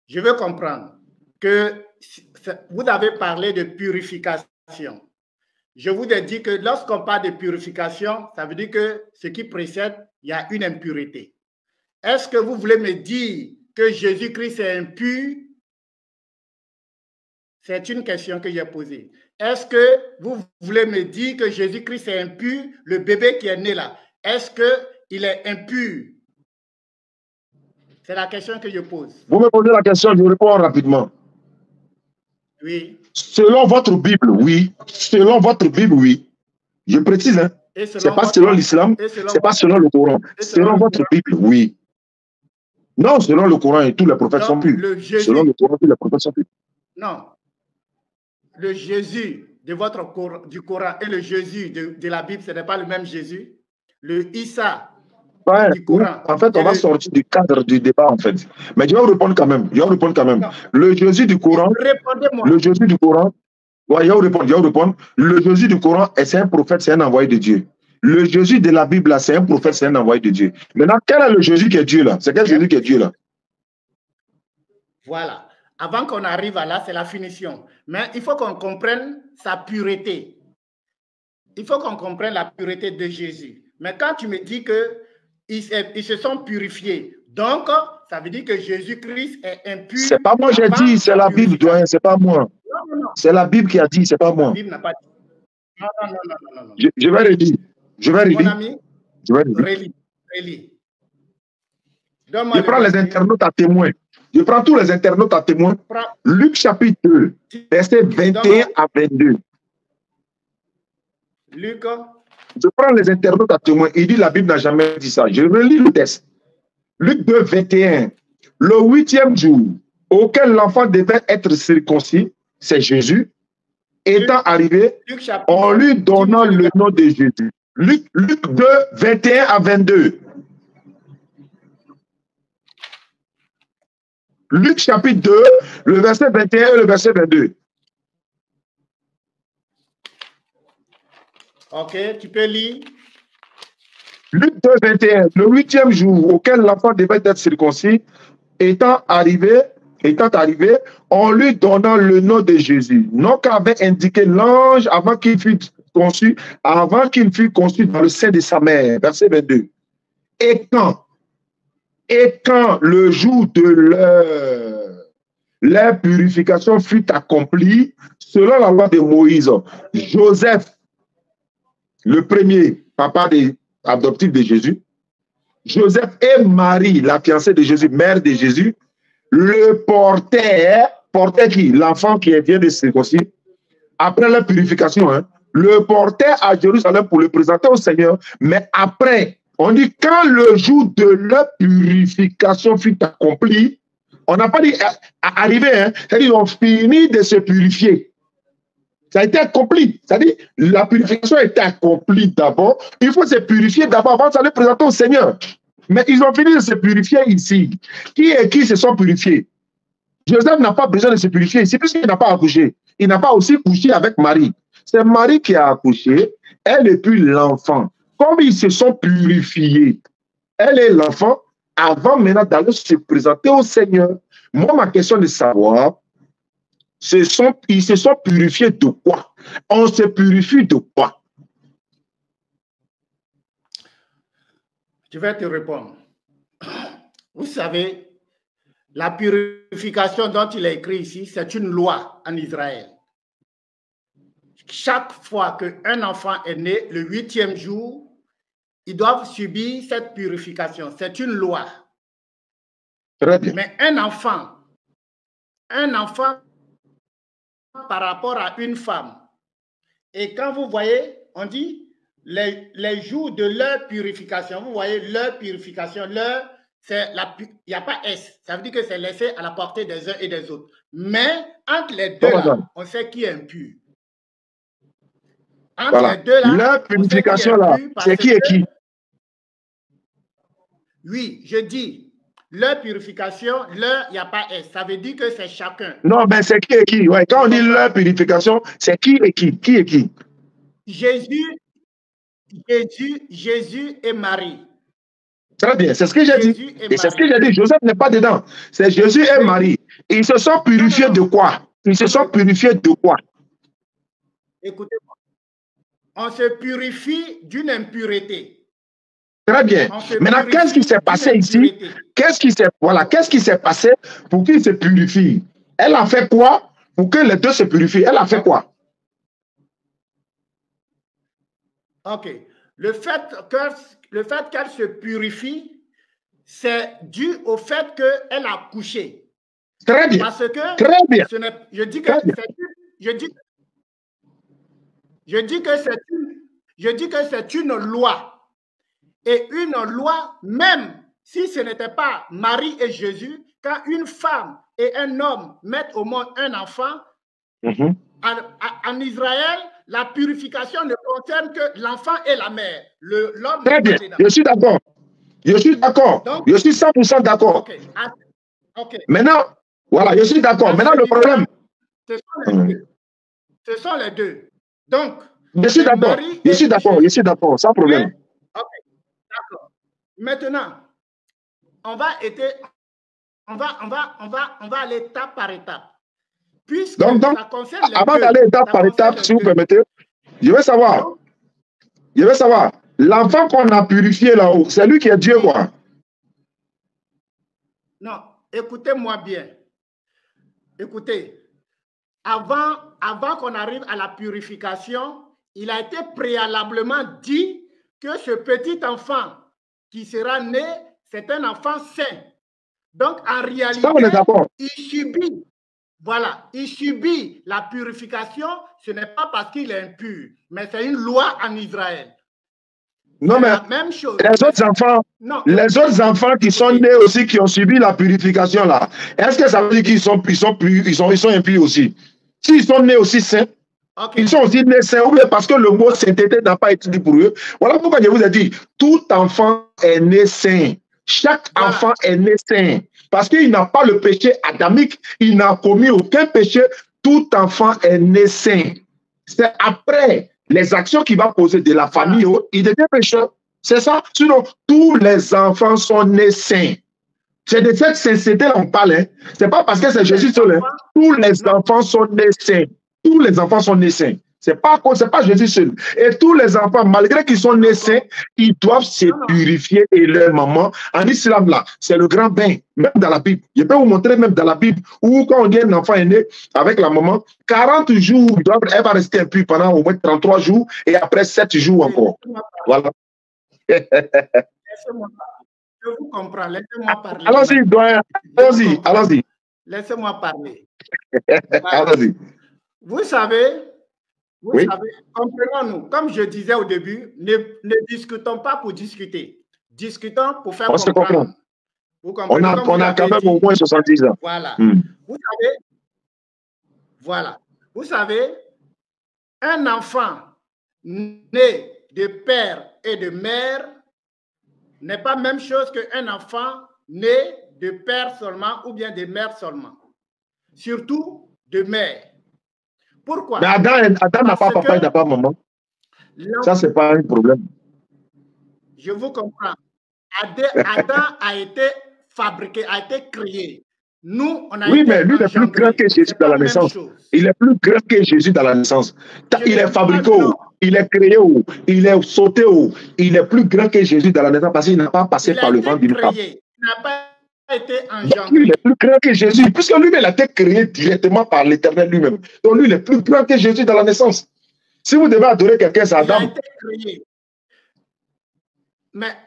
Speaker 2: Je veux comprendre que vous avez parlé de purification. Je vous ai dit que lorsqu'on parle de purification, ça veut dire que ce qui précède, il y a une impureté. Est-ce que vous voulez me dire que Jésus-Christ est impur? C'est une question que j'ai posée. Est-ce que vous voulez me dire que Jésus-Christ est impur, le bébé qui est né là? Est-ce qu'il est impur? C'est la question que je pose.
Speaker 1: Vous me posez la question, je réponds rapidement.
Speaker 2: Oui.
Speaker 1: Selon votre Bible, oui. Selon votre Bible, oui. Je précise, hein. Ce n'est pas selon l'islam, ce n'est pas selon le Coran. Selon votre Bible, oui. Non, selon le Coran et tous les prophètes sont purs. Selon le Coran, tous les prophètes sont purs.
Speaker 2: Non. Le Jésus de du Coran et le Jésus de la Bible, ce n'est pas le même Jésus. Le Issa du Coran.
Speaker 1: En fait, on va sortir du cadre du débat, en fait. Mais je vais vous répondre quand même. Je vais vous répondre quand même. Le Jésus du Coran.
Speaker 2: Répondez-moi.
Speaker 1: Le Jésus du Coran. Ouais, je vais vous répondre. Le Jésus du Coran, c'est un prophète, c'est un envoyé de Dieu. Le Jésus de la Bible, c'est un prophète, c'est un envoyé de Dieu. Maintenant, quel est le Jésus qui est Dieu là? C'est quel Jésus qui est Dieu là?
Speaker 2: Voilà. Avant qu'on arrive à là, c'est la finition. Mais il faut qu'on comprenne sa pureté. Il faut qu'on comprenne la pureté de Jésus. Mais quand tu me dis qu'ils se sont purifiés, donc ça veut dire que Jésus-Christ est impur.
Speaker 1: C'est pas moi, j'ai dit, c'est la Bible, doyen, c'est pas moi. C'est la Bible qui a dit, c'est pas moi.
Speaker 2: La Bible n'a pas dit. Non.
Speaker 1: Je vais redire. Je vais redire.
Speaker 2: Mon ami,
Speaker 1: je vais redire.
Speaker 2: Relis.
Speaker 1: Je prends les internautes à témoin. Je prends tous les internautes à témoin. Luc chapitre 2, verset 21 à 22.
Speaker 2: Luc.
Speaker 1: Je prends les internautes à témoin. Il dit la Bible n'a jamais dit ça. Je relis le texte. Luc 2, 21. Le 8e jour auquel l'enfant devait être circoncis, c'est Jésus. Étant arrivé, en lui donnant le nom de Jésus. Luc 2, 21 à 22. Luc chapitre 2, le verset 21 et le verset 22.
Speaker 2: Ok, tu peux lire.
Speaker 1: Luc 2, 21. Le 8e jour auquel l'enfant devait être circoncis, étant arrivé, en lui donnant le nom de Jésus. Nom qu'avait indiqué l'ange avant qu'il fût conçu dans le sein de sa mère. Verset 22. Et quand le jour de leur purification fut accompli, selon la loi de Moïse, Joseph, le premier papa adoptif de Jésus, Joseph et Marie, la fiancée de Jésus, mère de Jésus, le portaient qui? L'enfant qui vient de circoncis, après la purification, le portaient à Jérusalem pour le présenter au Seigneur, mais après, on dit quand le jour de leur purification fut accompli, on n'a pas dit arrivé, c'est-à-dire ils ont fini de se purifier. Ça a été accompli. C'est-à-dire la purification a été accomplie d'abord. Il faut se purifier d'abord avant de s'aller présenter au Seigneur. Mais ils ont fini de se purifier ici. Qui se sont purifiés? Joseph n'a pas besoin de se purifier ici puisqu'il n'a pas accouché. Il n'a pas aussi couché avec Marie. C'est Marie qui a accouché, elle et puis l'enfant. Comme ils se sont purifiés, elle et l'enfant, avant maintenant d'aller se présenter au Seigneur. Moi, ma question est de savoir, ils se sont purifiés de quoi? On se purifie de quoi?
Speaker 2: Je vais te répondre. Vous savez, la purification dont il est écrit ici, c'est une loi en Israël. Chaque fois qu'un enfant est né, le 8e jour, ils doivent subir cette purification. C'est une loi.
Speaker 1: Très bien.
Speaker 2: Mais un enfant par rapport à une femme, et quand vous voyez, on dit les jours de leur purification, vous voyez leur purification, il n'y a pas S, ça veut dire que c'est laissé à la portée des uns et des autres. Mais entre les deux, là, on sait qui est impur. Entre les deux, là,
Speaker 1: la purification, là, c'est qui et qui?
Speaker 2: Oui, je dis, leur purification, leur, il n'y a pas S. Ça veut dire que c'est chacun.
Speaker 1: Non, mais c'est qui et qui? Ouais, quand on dit leur purification, c'est qui et qui? Qui et qui?
Speaker 2: Jésus et Marie.
Speaker 1: Très bien, c'est ce que j'ai dit. Et c'est ce que j'ai dit. Joseph n'est pas dedans. C'est Jésus et Marie. Ils se sont purifiés de quoi? Ils se sont purifiés de quoi?
Speaker 2: Écoutez-moi. On se purifie d'une impureté.
Speaker 1: Très bien. Maintenant, qu'est-ce qui s'est passé ici? Qu'est-ce qui s'est passé pour qu'ils se purifient? Elle a fait quoi pour que les deux se purifient? Elle a fait quoi?
Speaker 2: Ok. Le fait qu'elle se purifie, c'est dû au fait qu'elle a couché.
Speaker 1: Très bien.
Speaker 2: Parce que
Speaker 1: très bien.
Speaker 2: Je dis que c'est une loi. Et une loi, même si ce n'était pas Marie et Jésus, quand une femme et un homme mettent au monde un enfant, en Israël, la purification ne concerne que l'enfant et la mère. L'homme
Speaker 1: Très bien, je suis d'accord. Je suis d'accord. Je suis 100% d'accord.
Speaker 2: Okay.
Speaker 1: Maintenant, voilà, je suis d'accord. Maintenant, le problème...
Speaker 2: Ce sont les deux. Donc,
Speaker 1: je suis d'accord, sans problème.
Speaker 2: Ok, d'accord. Maintenant, on va aller étape par étape. Puisque
Speaker 1: donc
Speaker 2: ça concerne les
Speaker 1: avant
Speaker 2: deux,
Speaker 1: d'aller étape par étape, si vous permettez, je veux savoir, l'enfant qu'on a purifié là-haut, c'est lui qui est Dieu, quoi?
Speaker 2: Non, écoutez-moi bien. Écoutez, avant qu'on arrive à la purification, il a été préalablement dit que ce petit enfant qui sera né, c'est un enfant saint. Donc, en réalité, il subit la purification. Ce n'est pas parce qu'il est impur, mais c'est une loi en Israël.
Speaker 1: Non, mais
Speaker 2: la même chose.
Speaker 1: Les autres enfants qui sont nés aussi, qui ont subi la purification là, est-ce que ça veut dire qu'ils sont impurs aussi? S'ils sont nés aussi saints, ils sont aussi nés saints, ou bien parce que le mot sainteté n'a pas été dit pour eux. Voilà pourquoi je vous ai dit, tout enfant est né saint. Chaque enfant est né saint. Parce qu'il n'a pas le péché adamique, il n'a commis aucun péché, tout enfant est né saint. C'est après les actions qu'il va poser de la famille, il devient pécheur. C'est ça. Sinon, tous les enfants sont nés saints. C'est de cette sincérité qu'on parle. Hein. Ce n'est pas parce que c'est Jésus seul. Hein. Tous les enfants sont nés saints. Tous les enfants sont nés saints. Ce n'est pas Jésus seul. Et tous les enfants, malgré qu'ils sont nés saints, ils doivent se purifier et leur maman. En islam, là, c'est le grand bain, même dans la Bible. Je peux vous montrer même dans la Bible, où quand on dit un enfant est né avec la maman, 40 jours, elle va rester impure pendant au moins 33 jours et après 7 jours encore. Voilà.
Speaker 2: Laissez-moi parler. Je vous comprends. Laissez-moi parler.
Speaker 1: Allons-y, doyen. Allons-y.
Speaker 2: Laissez-moi parler.
Speaker 1: Allons-y.
Speaker 2: Vous savez, comprenons-nous. Comme je disais au début, ne discutons pas pour discuter. Discutons pour faire comprendre. Vous comprenez?
Speaker 1: On a quand même au moins 70 ans.
Speaker 2: Voilà. Vous savez, un enfant né de père et de mère n'est pas la même chose qu'un enfant né de père seulement ou bien de mère seulement. Surtout de mère. Pourquoi?
Speaker 1: Mais Adam n'a pas papa, il n'a pas maman. Ça, ce n'est pas un problème.
Speaker 2: Je vous comprends. Adam a été fabriqué, a été créé. Nous, on a
Speaker 1: oui, mais lui, il est plus grand que Jésus dans la naissance. Il est plus grand que Jésus dans la naissance. Il est fabriqué, il est créé, il est sauté, il est plus grand que Jésus dans la naissance parce qu'il n'a pas passé par le ventre d'une femme.
Speaker 2: Il n'a pas été engendré.
Speaker 1: Lui, il est plus grand que Jésus, puisque lui, il a été créé directement par l'Éternel lui-même. Donc, lui, il est plus grand que Jésus dans la naissance. Si vous devez adorer quelqu'un, c'est Adam.
Speaker 2: Il a été créé. Mais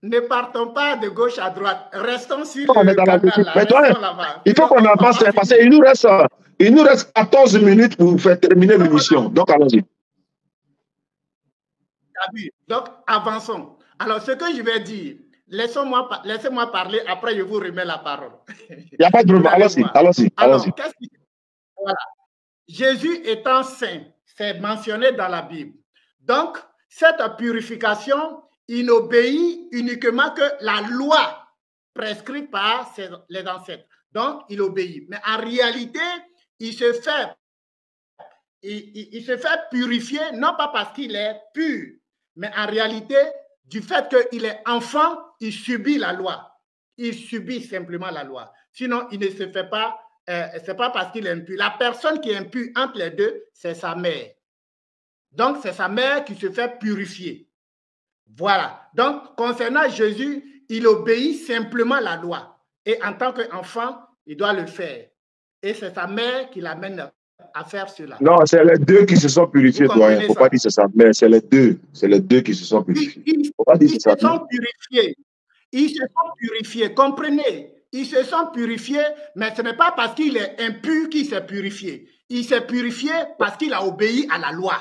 Speaker 2: ne partons pas de gauche à droite. Restons sur le canal.
Speaker 1: Il faut qu'on avance parce qu'il nous reste 14 minutes pour faire terminer l'émission. Donc, allons-y.
Speaker 2: Donc, avançons. Alors, ce que je vais dire, laissez-moi parler, après je vous remets la parole.
Speaker 1: Il n'y a pas de problème. Allons-y.
Speaker 2: Alors, voilà. Jésus étant saint, c'est mentionné dans la Bible. Donc, cette purification, il n'obéit uniquement que la loi prescrite par les ancêtres. Donc, il obéit. Mais en réalité, il se fait purifier, non pas parce qu'il est pur, mais en réalité, du fait qu'il est enfant, il subit la loi. Il subit simplement la loi. Sinon, il ne se fait pas, c'est pas parce qu'il est impur. La personne qui est impure entre les deux, c'est sa mère. Donc, c'est sa mère qui se fait purifier. Voilà. Donc, concernant Jésus, il obéit simplement à la loi. Et en tant qu'enfant, il doit le faire. Et c'est sa mère qui l'amène à faire cela.
Speaker 1: Non, c'est les deux qui se sont purifiés, doyen. Il ne faut pas dire que c'est sa mère, c'est les deux. C'est les deux qui se sont purifiés.
Speaker 2: Ils se sont purifiés. Ils se sont purifiés. Comprenez? Ils se sont purifiés, mais ce n'est pas parce qu'il est impur qu'il s'est purifié. Il s'est purifié parce qu'il a obéi à la loi.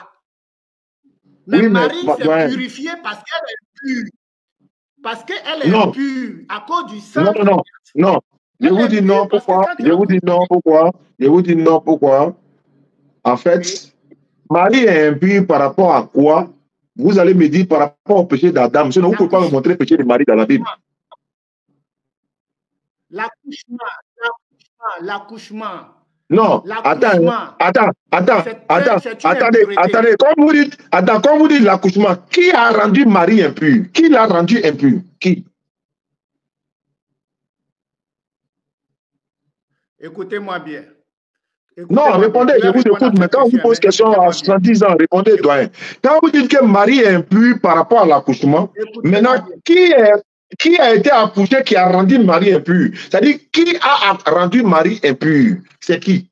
Speaker 2: Mais oui, Marie s'est purifiée parce qu'elle est pure. Parce qu'elle est impure à cause du sang.
Speaker 1: Non. Je vous dis non, pourquoi? Je vous dis non, pourquoi? Je vous dis non, pourquoi? En fait, Marie est impure par rapport à quoi? Vous allez me dire par rapport au péché d'Adam. Sinon, vous ne pouvez pas me montrer le péché de Marie dans la Bible.
Speaker 2: L'accouchement.
Speaker 1: Non, attendez. Quand vous dites l'accouchement, qui a rendu Marie impure? Qui l'a rendu impure? Qui?
Speaker 2: Écoutez-moi bien.
Speaker 1: Non, répondez, je vous écoute, mais quand on vous pose question à 70 ans, répondez, doyen. Quand vous dites que Marie est impure par rapport à l'accouchement, maintenant, qui a été accouché qui a rendu Marie impure? C'est-à-dire, qui a rendu Marie impure? C'est qui?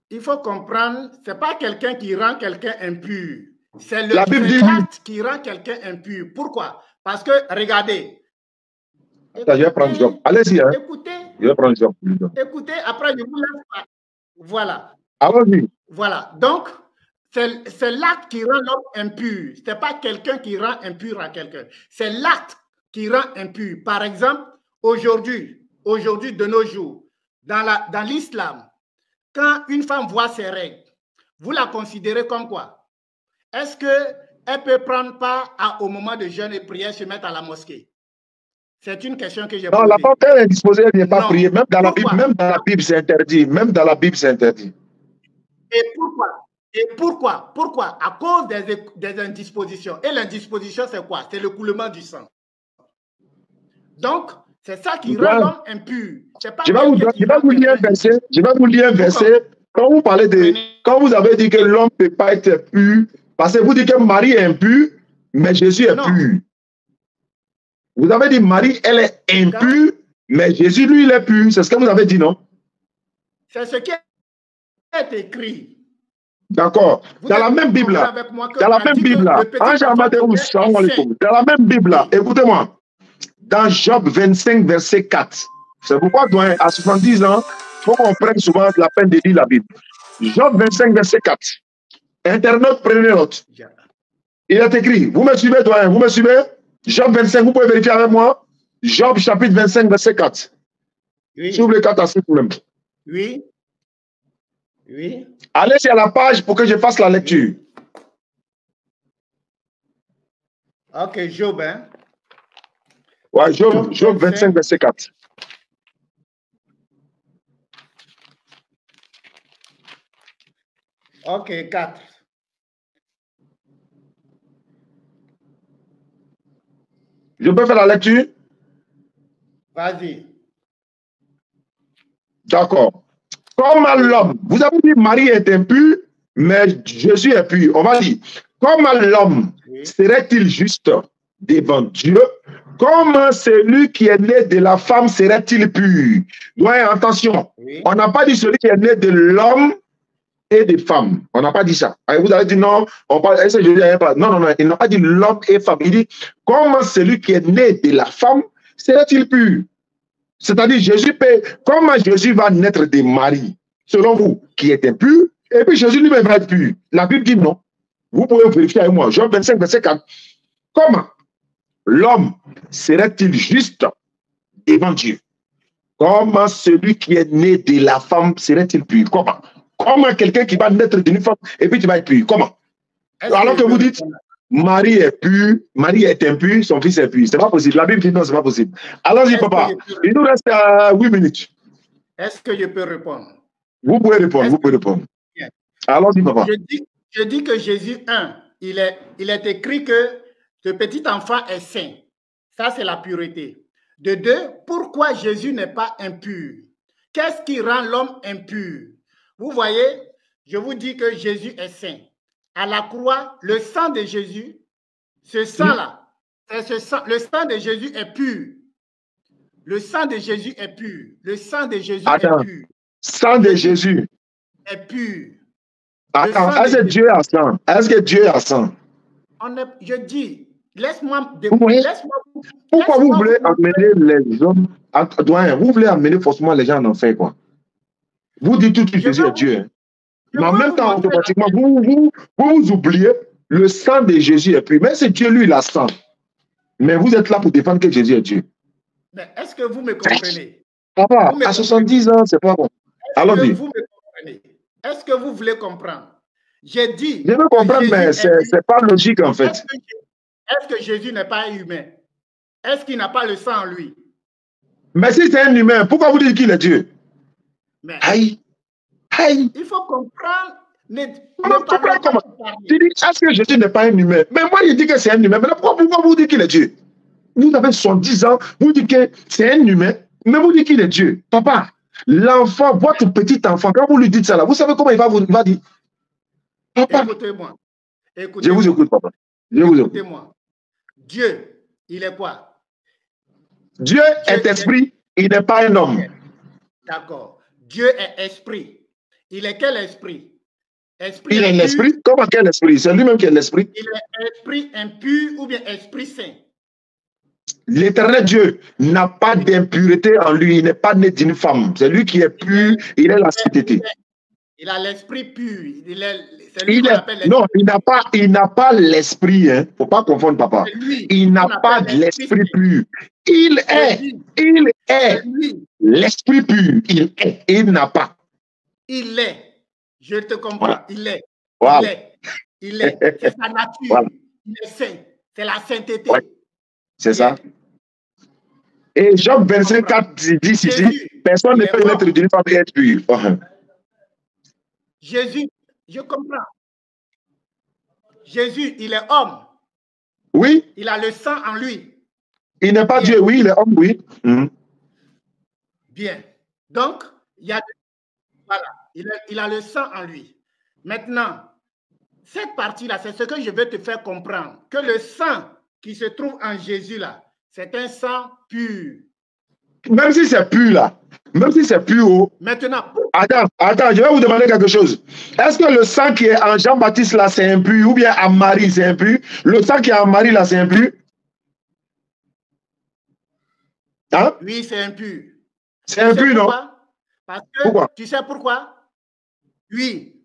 Speaker 2: Il faut comprendre, ce n'est pas quelqu'un qui rend quelqu'un impur. C'est l'acte qui rend quelqu'un impur. Pourquoi? Parce que, regardez.
Speaker 1: Écoutez, je vais prendre Job. Allez-y. Hein.
Speaker 2: Écoutez.
Speaker 1: Je vais prendre Job.
Speaker 2: Écoutez, après, je vous laisse. Voilà.
Speaker 1: Allons-y.
Speaker 2: Voilà. Donc, c'est l'acte qui rend l'homme impur. Ce n'est pas quelqu'un qui rend impur à quelqu'un. C'est l'acte qui rend impur. Par exemple, aujourd'hui, de nos jours, dans l'islam, quand une femme voit ses règles, vous la considérez comme quoi? Est-ce qu'elle peut prendre part au moment de jeûne et prière, se mettre à la mosquée? C'est une question que j'ai posée.
Speaker 1: Non, la femme, elle est disposée, elle ne vient pas prier. Même dans la Bible, c'est interdit. Même dans la Bible, c'est interdit.
Speaker 2: Et pourquoi? Pourquoi? À cause des indispositions. Et l'indisposition, c'est quoi? C'est le coulement du sang. Donc, c'est ça qui rend l'homme impur. Je
Speaker 1: vais vous lire un verset. Quand vous parlez de... Quand vous avez dit que l'homme ne peut pas être pur, parce que vous dites que Marie est impure, mais Jésus est pur. Vous avez dit Marie, elle est impure, mais Jésus, lui, il est pur. C'est ce que vous avez dit, non?
Speaker 2: C'est ce qui est écrit.
Speaker 1: D'accord. Dans la même Bible là, écoutez-moi, dans Job 25, verset 4, c'est pourquoi, à 70 ans, il faut qu'on prenne souvent la peine de lire la Bible. Job 25, verset 4. Internaute, prenez note. Il est écrit, vous me suivez, doyen, vous me suivez? Job 25, vous pouvez vérifier avec moi. Job chapitre 25, verset 4. Oui. S'il vous plaît, 4 à 6 problèmes.
Speaker 2: Oui.
Speaker 1: Allez sur la page pour que je fasse la lecture.
Speaker 2: Ok, Job, hein?
Speaker 1: Ouais, Job 25, verset 4.
Speaker 2: Ok, 4.
Speaker 1: Je peux faire la lecture?
Speaker 2: Vas-y.
Speaker 1: D'accord. Comme l'homme, vous avez dit Marie est impure, mais Jésus est pur. On va dire, comme l'homme serait-il juste devant Dieu, comme celui qui est né de la femme serait-il pur? Ouais, attention, on n'a pas dit celui qui est né de l'homme et des femmes. On n'a pas dit ça. Vous avez dit non, on parle, non, il n'a pas dit l'homme et femme. Il dit, comment celui qui est né de la femme serait-il pur? C'est-à-dire, comment Jésus va naître de Marie, selon vous, qui est impur, et puis Jésus lui-même va être pur? La Bible dit non. Vous pouvez vérifier avec moi. Job 25, verset 4. Comment l'homme serait-il juste devant Dieu? Comment celui qui est né de la femme serait-il pur? Comment Comment quelqu'un qui va naître d'une femme et puis tu vas être pur? Comment? Alors que vous dites, Marie est pure, Marie est impure, son fils est pur. C'est pas possible. La Bible dit non, c'est pas possible. Allons-y, papa. Il nous reste 8 minutes.
Speaker 2: Est-ce que je peux répondre?
Speaker 1: Vous pouvez répondre, vous pouvez répondre. Allons-y, papa.
Speaker 2: Je dis que Jésus, il est écrit que ce petit enfant est saint. Ça, c'est la pureté. De deux, pourquoi Jésus n'est pas impur? Qu'est-ce qui rend l'homme impur? Vous voyez, je vous dis que Jésus est saint. À la croix, le sang de Jésus, ce sang-là, le sang de Jésus est pur. Le sang de Jésus est pur. Le sang de Jésus est pur.
Speaker 1: Sang de Jésus
Speaker 2: est pur.
Speaker 1: Attends, est-ce que Dieu a sang? Est-ce que Dieu a sang?
Speaker 2: Je dis, laisse-moi...
Speaker 1: Pourquoi vous voulez amener les hommes... Vous voulez amener forcément les gens en enfer, quoi? Vous dites tout que Jésus est Dieu. Hein? Mais en même temps, automatiquement, vous oubliez le sang de Jésus est pur. Mais c'est Dieu, lui, il a sang. Mais vous êtes là pour défendre que Jésus est Dieu.
Speaker 2: Mais est-ce que vous me comprenez?
Speaker 1: Papa, à 70 ans, c'est pas bon. Allons-y.
Speaker 2: Vous me comprenez? Est-ce que vous voulez comprendre? J'ai dit...
Speaker 1: Je veux comprendre, mais c'est pas logique, en fait.
Speaker 2: Est-ce que Jésus n'est pas humain? Est-ce qu'il n'a pas le sang en lui?
Speaker 1: Mais si c'est un humain, pourquoi vous dites qu'il est Dieu?
Speaker 2: Mais
Speaker 1: aïe. Aïe.
Speaker 2: Il faut comprendre...
Speaker 1: Tu dis, est-ce que Jésus n'est pas un humain? Mais moi, il dit que c'est un humain. Mais pourquoi vous dites qu'il est Dieu? Vous avez 70 ans, vous dites que c'est un humain, mais vous dites qu'il est Dieu. Papa, l'enfant, votre petit enfant, quand vous lui dites ça, là, vous savez comment il va dire? Papa.
Speaker 2: Écoutez-moi.
Speaker 1: Je vous écoute, papa. Je vous écoute.
Speaker 2: Écoutez-moi. Dieu, il est quoi?
Speaker 1: Dieu est esprit, il n'est pas un homme.
Speaker 2: D'accord. Dieu est esprit. Il est quel esprit?
Speaker 1: Il est l'esprit? Comment quel esprit? C'est lui-même qui est l'esprit.
Speaker 2: Il est esprit impur ou bien esprit saint?
Speaker 1: L'éternel Dieu n'a pas d'impureté en lui. Il n'est pas né d'une femme. C'est lui qui est pur. Il est la sainteté.
Speaker 2: Il a l'esprit pur.
Speaker 1: Non, il n'a pas l'esprit. Il ne faut pas confondre, papa. Il n'a pas de l'esprit pur. Il est l'esprit pur. Il n'a pas.
Speaker 2: Il est. Je te comprends. Voilà. Il est.
Speaker 1: Voilà.
Speaker 2: Il est. C'est sa nature. Voilà. Il est saint. C'est la sainteté.
Speaker 1: Ouais. C'est ça. Et Job 25, 4 dit ici, personne ne peut naître d'une femme et être pur.
Speaker 2: Jésus, je comprends. Jésus, il est homme.
Speaker 1: Oui.
Speaker 2: Il a le sang en lui.
Speaker 1: Il n'est pas Dieu, oui, il est homme, oui.
Speaker 2: Bien. Donc, voilà, il a le sang en lui. Maintenant, cette partie-là, c'est ce que je veux te faire comprendre. Que le sang qui se trouve en Jésus, là, c'est un sang pur.
Speaker 1: Même si c'est pur, là. Même si c'est pur. Oh.
Speaker 2: Maintenant.
Speaker 1: Attends, je vais vous demander quelque chose. Est-ce que le sang qui est en Jean-Baptiste, là, c'est impur? Ou bien en Marie, c'est impur? Le sang qui est en Marie, là, c'est impur? Hein?
Speaker 2: Oui, c'est impur.
Speaker 1: C'est impur, non?
Speaker 2: Parce que, pourquoi? Tu sais pourquoi? Oui.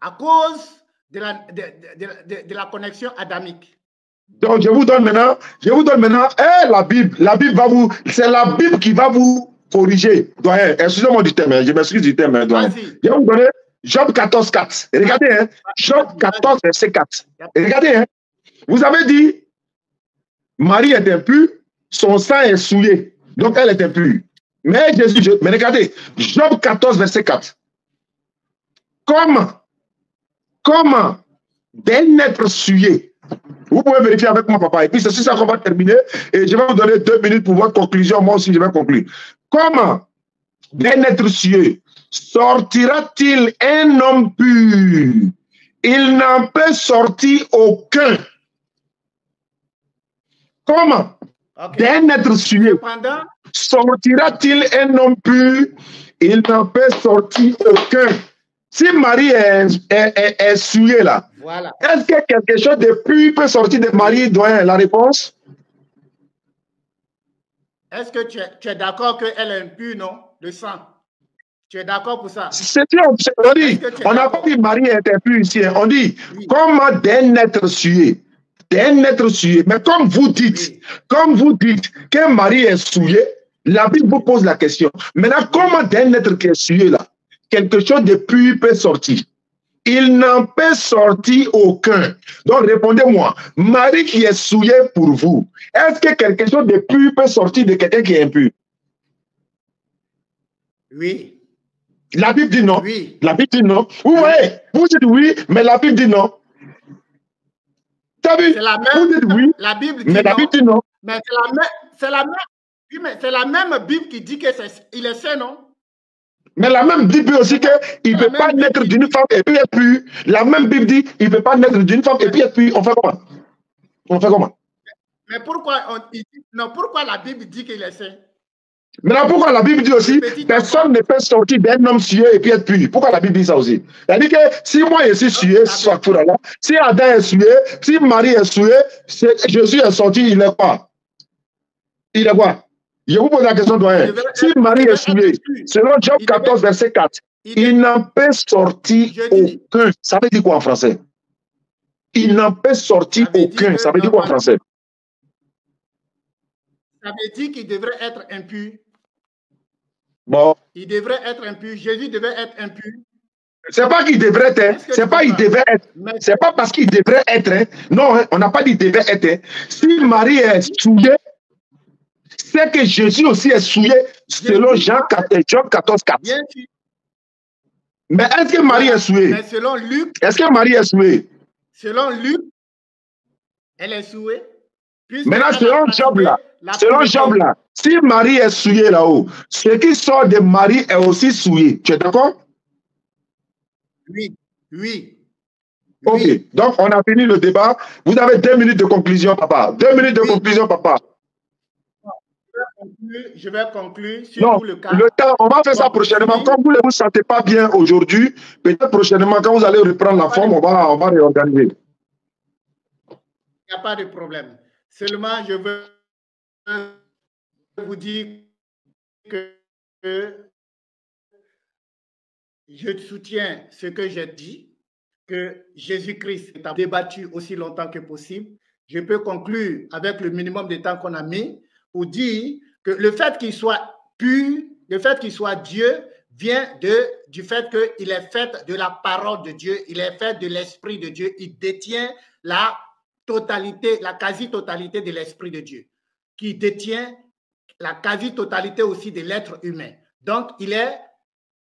Speaker 2: À cause de la connexion adamique.
Speaker 1: Donc, je vous donne maintenant, la Bible va vous, c'est la Bible qui va vous corriger. Doyen, excusez-moi du terme, je m'excuse du terme, doyen. Je vais vous donner Job 14, 4. Regardez, hein, Job 14, verset 4. Regardez, hein, vous avez dit, Marie est impure, son sang est souillé, donc elle est impure. Mais Jésus, mais regardez, Job 14, verset 4. Comment d'un être souillé? Vous pouvez vérifier avec moi, papa. Et puis, c'est sur ça qu'on va terminer. Et je vais vous donner 2 minutes pour votre conclusion. Moi aussi, je vais conclure. Comment d'un être souillé sortira-t-il un homme pur? Il n'en peut sortir aucun. Comment d'un être souillé sortira-t-il un homme pur? Il n'en peut sortir aucun. Si Marie est souillée là,
Speaker 2: voilà.
Speaker 1: Est-ce que quelque chose de pur peut sortir de Marie? Doyen, la réponse?
Speaker 2: Est-ce que tu es d'accord qu'elle est impure, non? Le sang. Tu es d'accord pour ça?
Speaker 1: On dit, on n'a pas dit Marie est impure ici. On dit, oui. Comment d'un être souillé? Mais comme vous dites que Marie est souillée, la Bible vous pose la question. Maintenant, comment d'un être qui est souillé là? quelque chose de pur peut sortir. Il n'en peut sortir aucun. Donc répondez-moi, Marie qui est souillée pour vous, est-ce que quelque chose de pur peut sortir de quelqu'un qui est impur?
Speaker 2: Oui.
Speaker 1: La Bible dit non.
Speaker 2: Oui.
Speaker 1: La Bible dit non. Oui, vous dites oui, mais la Bible dit non. T'as vu? Vous dites oui,
Speaker 2: la Bible dit
Speaker 1: mais la Bible dit non.
Speaker 2: Mais c'est la même. Oui, mais c'est la même Bible qui dit qu'il est saint, non?
Speaker 1: Mais la même Bible dit aussi qu'il ne peut pas naître d'une femme et puis être pur. La même Bible dit qu'il ne peut pas naître d'une femme et puis être pur. On fait comment? On fait comment?
Speaker 2: Mais pourquoi pourquoi la Bible dit qu'il est saint?
Speaker 1: Maintenant, pourquoi la Bible dit aussi personne ne peut sortir d'un homme sué et puis être pur? Pourquoi la Bible dit ça aussi? C'est-à-dire que si moi je suis sué, si Adam est sué, si Marie est sué, Jésus est sorti, il est quoi? Il est quoi? Je vous pose la question, doyen. Si Marie est suée, selon Job 14, verset 4, il n'en peut sortir aucun. Ça veut dire quoi en français? Il n'en peut sortir aucun. Ça veut dire quoi en français?
Speaker 2: Ça veut dire qu'il devrait être impur.
Speaker 1: Bon.
Speaker 2: Il devrait être impur. Jésus devait être impur.
Speaker 1: C'est pas qu'il devrait être, c'est pas il devait être, c'est pas parce qu'il devrait être, non, on n'a pas dit devait être. Si Marie est souillée, c'est que Jésus aussi est souillé selon Jean 14, 4. Mais est-ce que Marie est souillée?
Speaker 2: Mais selon Luc,
Speaker 1: est-ce que Marie est souillée?
Speaker 2: Selon Luc, elle est souillée.
Speaker 1: Maintenant, selon Job là, si Marie est souillée là-haut, ce qui sort de Marie est aussi souillé. Tu es d'accord?
Speaker 2: Oui, oui.
Speaker 1: Ok, donc on a fini le débat. Vous avez 2 minutes de conclusion, papa. 2 minutes de conclusion, papa.
Speaker 2: Je vais conclure sur
Speaker 1: non,
Speaker 2: le cas.
Speaker 1: Le temps, on va faire ça prochainement. Comme vous ne vous sentez pas bien aujourd'hui, peut-être prochainement, quand vous allez reprendre la forme, on va réorganiser.
Speaker 2: Il n'y a pas de problème. Seulement, je veux vous dire que je soutiens ce que j'ai dit, que Jésus-Christ a débattu aussi longtemps que possible. Je peux conclure avec le minimum de temps qu'on a mis pour dire que le fait qu'il soit pur, le fait qu'il soit Dieu, vient du fait qu'il est fait de la parole de Dieu, il est fait de l'Esprit de Dieu, il détient la totalité, la quasi-totalité de l'Esprit de Dieu, qui détient la quasi-totalité aussi de l'être humain. Donc,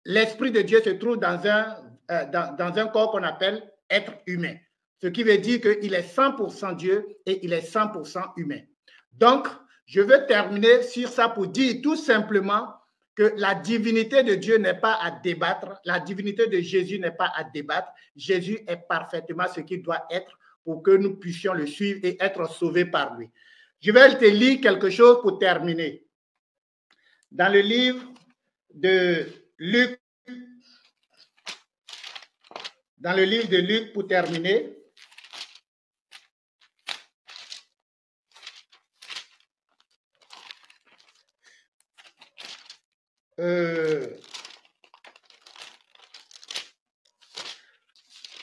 Speaker 2: l'Esprit de Dieu se trouve dans un corps qu'on appelle être humain, ce qui veut dire qu'il est 100% Dieu et il est 100% humain. Donc, je veux terminer sur ça pour dire tout simplement que la divinité de Dieu n'est pas à débattre, la divinité de Jésus n'est pas à débattre. Jésus est parfaitement ce qu'il doit être pour que nous puissions le suivre et être sauvés par lui. Je vais te lire quelque chose pour terminer. Dans le livre de Luc, pour terminer,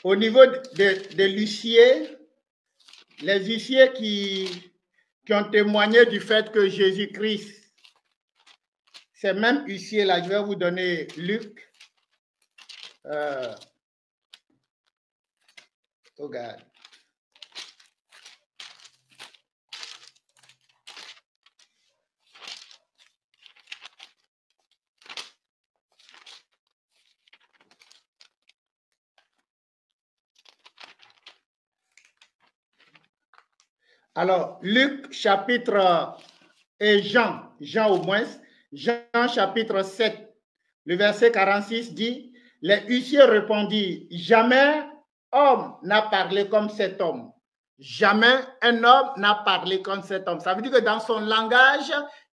Speaker 2: au niveau de l'huissier, les huissiers qui ont témoigné du fait que Jésus-Christ, ces mêmes huissiers-là, je vais vous donner Luc. Regarde. Alors, Luc chapitre et Jean au moins, Jean chapitre 7, le verset 46 dit, les huissiers répondirent, jamais homme n'a parlé comme cet homme. Jamais un homme n'a parlé comme cet homme. Ça veut dire que dans son langage,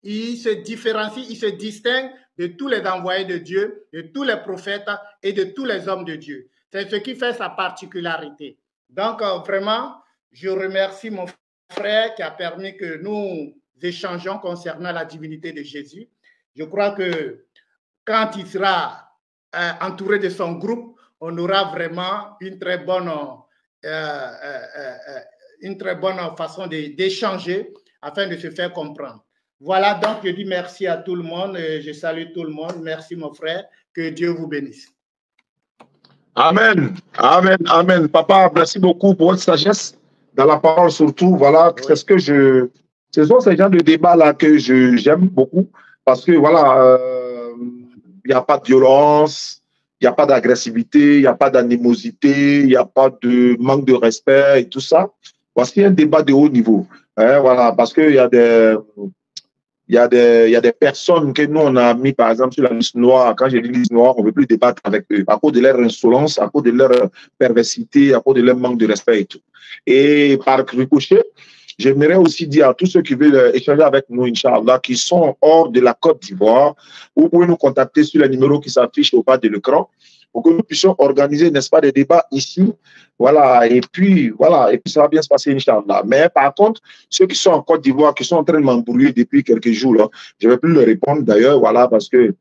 Speaker 2: il se différencie, il se distingue de tous les envoyés de Dieu, de tous les prophètes et de tous les hommes de Dieu. C'est ce qui fait sa particularité. Donc, vraiment, je remercie mon frère qui a permis que nous échangeons concernant la divinité de Jésus. Je crois que quand il sera entouré de son groupe, on aura vraiment une très bonne façon d'échanger afin de se faire comprendre. Voilà, donc je dis merci à tout le monde, je salue tout le monde. Merci mon frère, Que Dieu vous bénisse.
Speaker 1: Amen, amen, amen. Papa, merci beaucoup pour votre sagesse dans la parole surtout. Voilà,
Speaker 2: Oui.
Speaker 1: c'est ce que ce sont ces genres de débats-là que j'aime beaucoup parce que voilà, il n'y a pas de violence, il n'y a pas d'agressivité, il n'y a pas d'animosité, il n'y a pas de manque de respect et tout ça. Voici un débat de haut niveau. Hein, voilà, parce qu'il y a il y a des personnes que nous, on a mis, par exemple, sur la liste noire. Quand j'ai dit liste noire, on ne veut plus débattre avec eux à cause de leur insolence, à cause de leur perversité, à cause de leur manque de respect et tout. Et par ricochet, j'aimerais aussi dire à tous ceux qui veulent échanger avec nous, Inch'Allah, qui sont hors de la Côte d'Ivoire, vous pouvez nous contacter sur le numéro qui s'affiche au bas de l'écran pour que nous puissions organiser, n'est-ce pas, des débats ici. Voilà, et puis ça va bien se passer, Inch'Allah. Mais par contre, ceux qui sont en Côte d'Ivoire, qui sont en train de m'embrouiller depuis quelques jours, là, je ne vais plus leur répondre d'ailleurs, voilà, parce que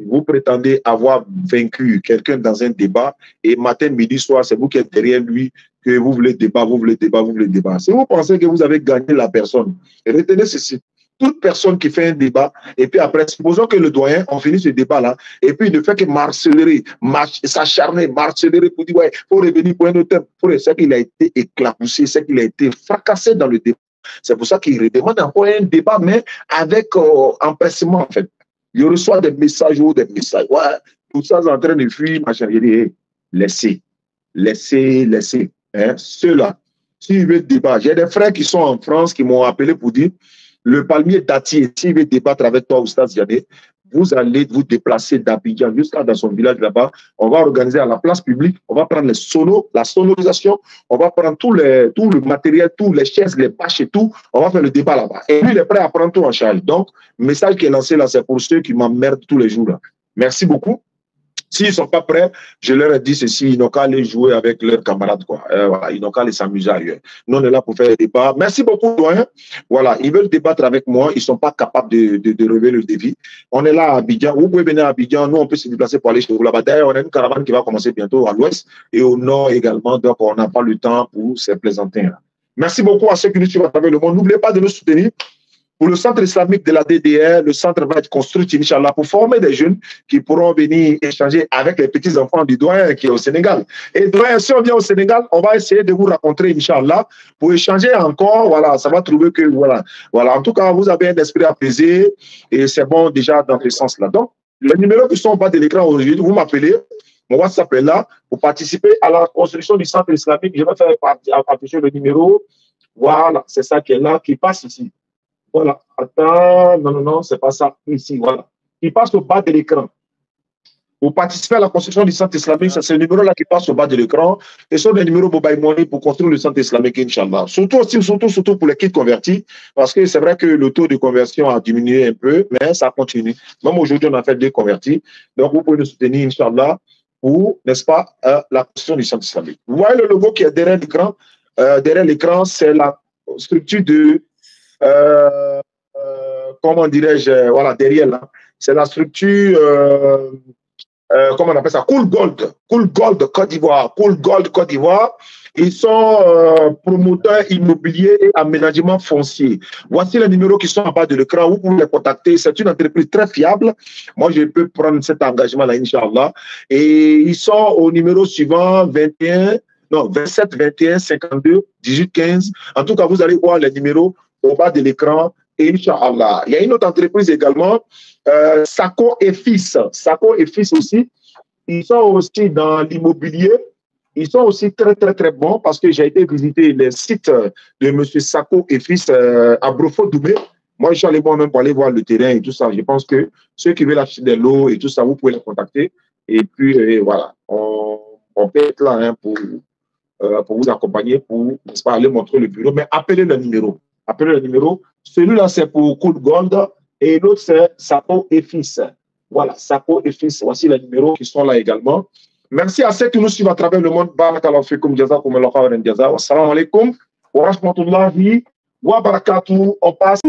Speaker 1: vous prétendez avoir vaincu quelqu'un dans un débat et matin, midi, soir, c'est vous qui êtes derrière lui, que vous voulez débat, vous voulez débat, vous voulez débat. Si vous pensez que vous avez gagné la personne, retenez ceci. Toute personne qui fait un débat, et puis après, supposons que le doyen, on finit ce débat-là, et puis il ne fait que marceler, s'acharner, marceler pour dire, ouais, il faut revenir pour un autre thème. C'est qu'il a été éclaboussé, c'est qu'il a été fracassé dans le débat. C'est pour ça qu'il redemande encore un débat, mais avec empressement, en fait. Il reçoit des messages ou des messages. Ouais, tout ça est en train de fuir, machin. Il dit, hey, laissez. Hein, ceux-là, s'ils veulent débattre, j'ai des frères qui sont en France qui m'ont appelé pour dire, le palmier dattier, s'il veut débattre avec toi, Oustaz Diané, vous allez vous déplacer d'Abidjan jusqu'à dans son village là-bas. On va organiser à la place publique, on va prendre les sonos, la sonorisation, on va prendre tout le matériel, tous les chaises, les bâches et tout. On va faire le débat là-bas. Et lui, il est prêt à prendre tout en charge. Donc, le message qui est lancé là, c'est pour ceux qui m'emmerdent tous les jours là. Merci beaucoup. S'ils ne sont pas prêts, je leur ai dit ceci, ils n'ont qu'à aller jouer avec leurs camarades, quoi. Voilà, ils n'ont qu'à aller s'amuser ailleurs. Nous, on est là pour faire des débats. Merci beaucoup, doyen. Voilà, ils veulent débattre avec moi, ils ne sont pas capables de relever le défi. On est là à Abidjan, vous pouvez venir à Abidjan, nous, on peut se déplacer pour aller chez vous là-bas. D'ailleurs, on a une caravane qui va commencer bientôt à l'ouest et au nord également, donc on n'a pas le temps pour se plaisanter. Merci beaucoup à ceux qui nous suivent à travers le monde. N'oubliez pas de nous soutenir. Pour le centre islamique de la DDR, le centre va être construit, Inch'Allah, pour former des jeunes qui pourront venir échanger avec les petits-enfants du doyen qui est au Sénégal. Et doyen, si on vient au Sénégal, on va essayer de vous rencontrer, Inch'Allah, pour échanger encore. Voilà, ça va trouver que, voilà. En tout cas, vous avez un esprit apaisé et c'est bon déjà dans ce sens-là. Donc, les numéros qui sont au bas de l'écran aujourd'hui, vous m'appelez. Mon WhatsApp est là pour participer à la construction du centre islamique. Je vais faire afficher le numéro. Voilà, c'est ça qui est là, qui passe ici. Voilà, attends, non, c'est pas ça, ici, voilà. Il passe au bas de l'écran. Pour participer à la construction du centre islamique, c'est ce numéro-là qui passe au bas de l'écran. Et ce sont des numéros Mobile Money pour construire le centre islamique, Inch'Allah. Surtout pour les kits convertis, parce que c'est vrai que le taux de conversion a diminué un peu, mais ça continue. Même aujourd'hui, on a fait 2 convertis. Donc, vous pouvez nous soutenir, Inch'Allah, pour, n'est-ce pas, la construction du centre islamique. Vous voyez le logo qui est derrière l'écran? Derrière l'écran, c'est la structure de... comment dirais-je, voilà, derrière là, c'est la structure, comment on appelle ça, Cool Gold Côte d'Ivoire, Cool Gold Côte d'Ivoire. Ils sont promoteurs immobiliers et aménagement foncier. Voici les numéros qui sont en bas de l'écran. Vous pouvez les contacter. C'est une entreprise très fiable. Moi, je peux prendre cet engagement-là, Inch'Allah. Et ils sont au numéro suivant 27 21 52 18 15. En tout cas, vous allez voir les numéros au bas de l'écran. Inch'Allah. Il y a une autre entreprise également, Sako et Fils. Sako et Fils aussi. Ils sont aussi dans l'immobilier. Ils sont aussi très, très, très bons parce que j'ai été visiter les sites de M. Sako et Fils à Brofo-Doumé. Moi, je suis allé moi-même pour aller voir le terrain et tout ça. Je pense que ceux qui veulent acheter des lots et tout ça, vous pouvez les contacter. Et puis, voilà, on peut être là hein, pour vous accompagner, pour n'est-ce pas, aller montrer le bureau. Mais appelez le numéro. Appelez le numéro. Celui-là, c'est pour Cool Gold et l'autre, c'est Sako et Fils. Voilà, Sako et Fils. Voici les numéros qui sont là également. Merci à ceux qui nous suivent à travers le monde. Barakallahu fikum, jazakum Allahu khairan jaza. Wassalamu alaikum wa rahmatullahi wa barakatuh. On passe.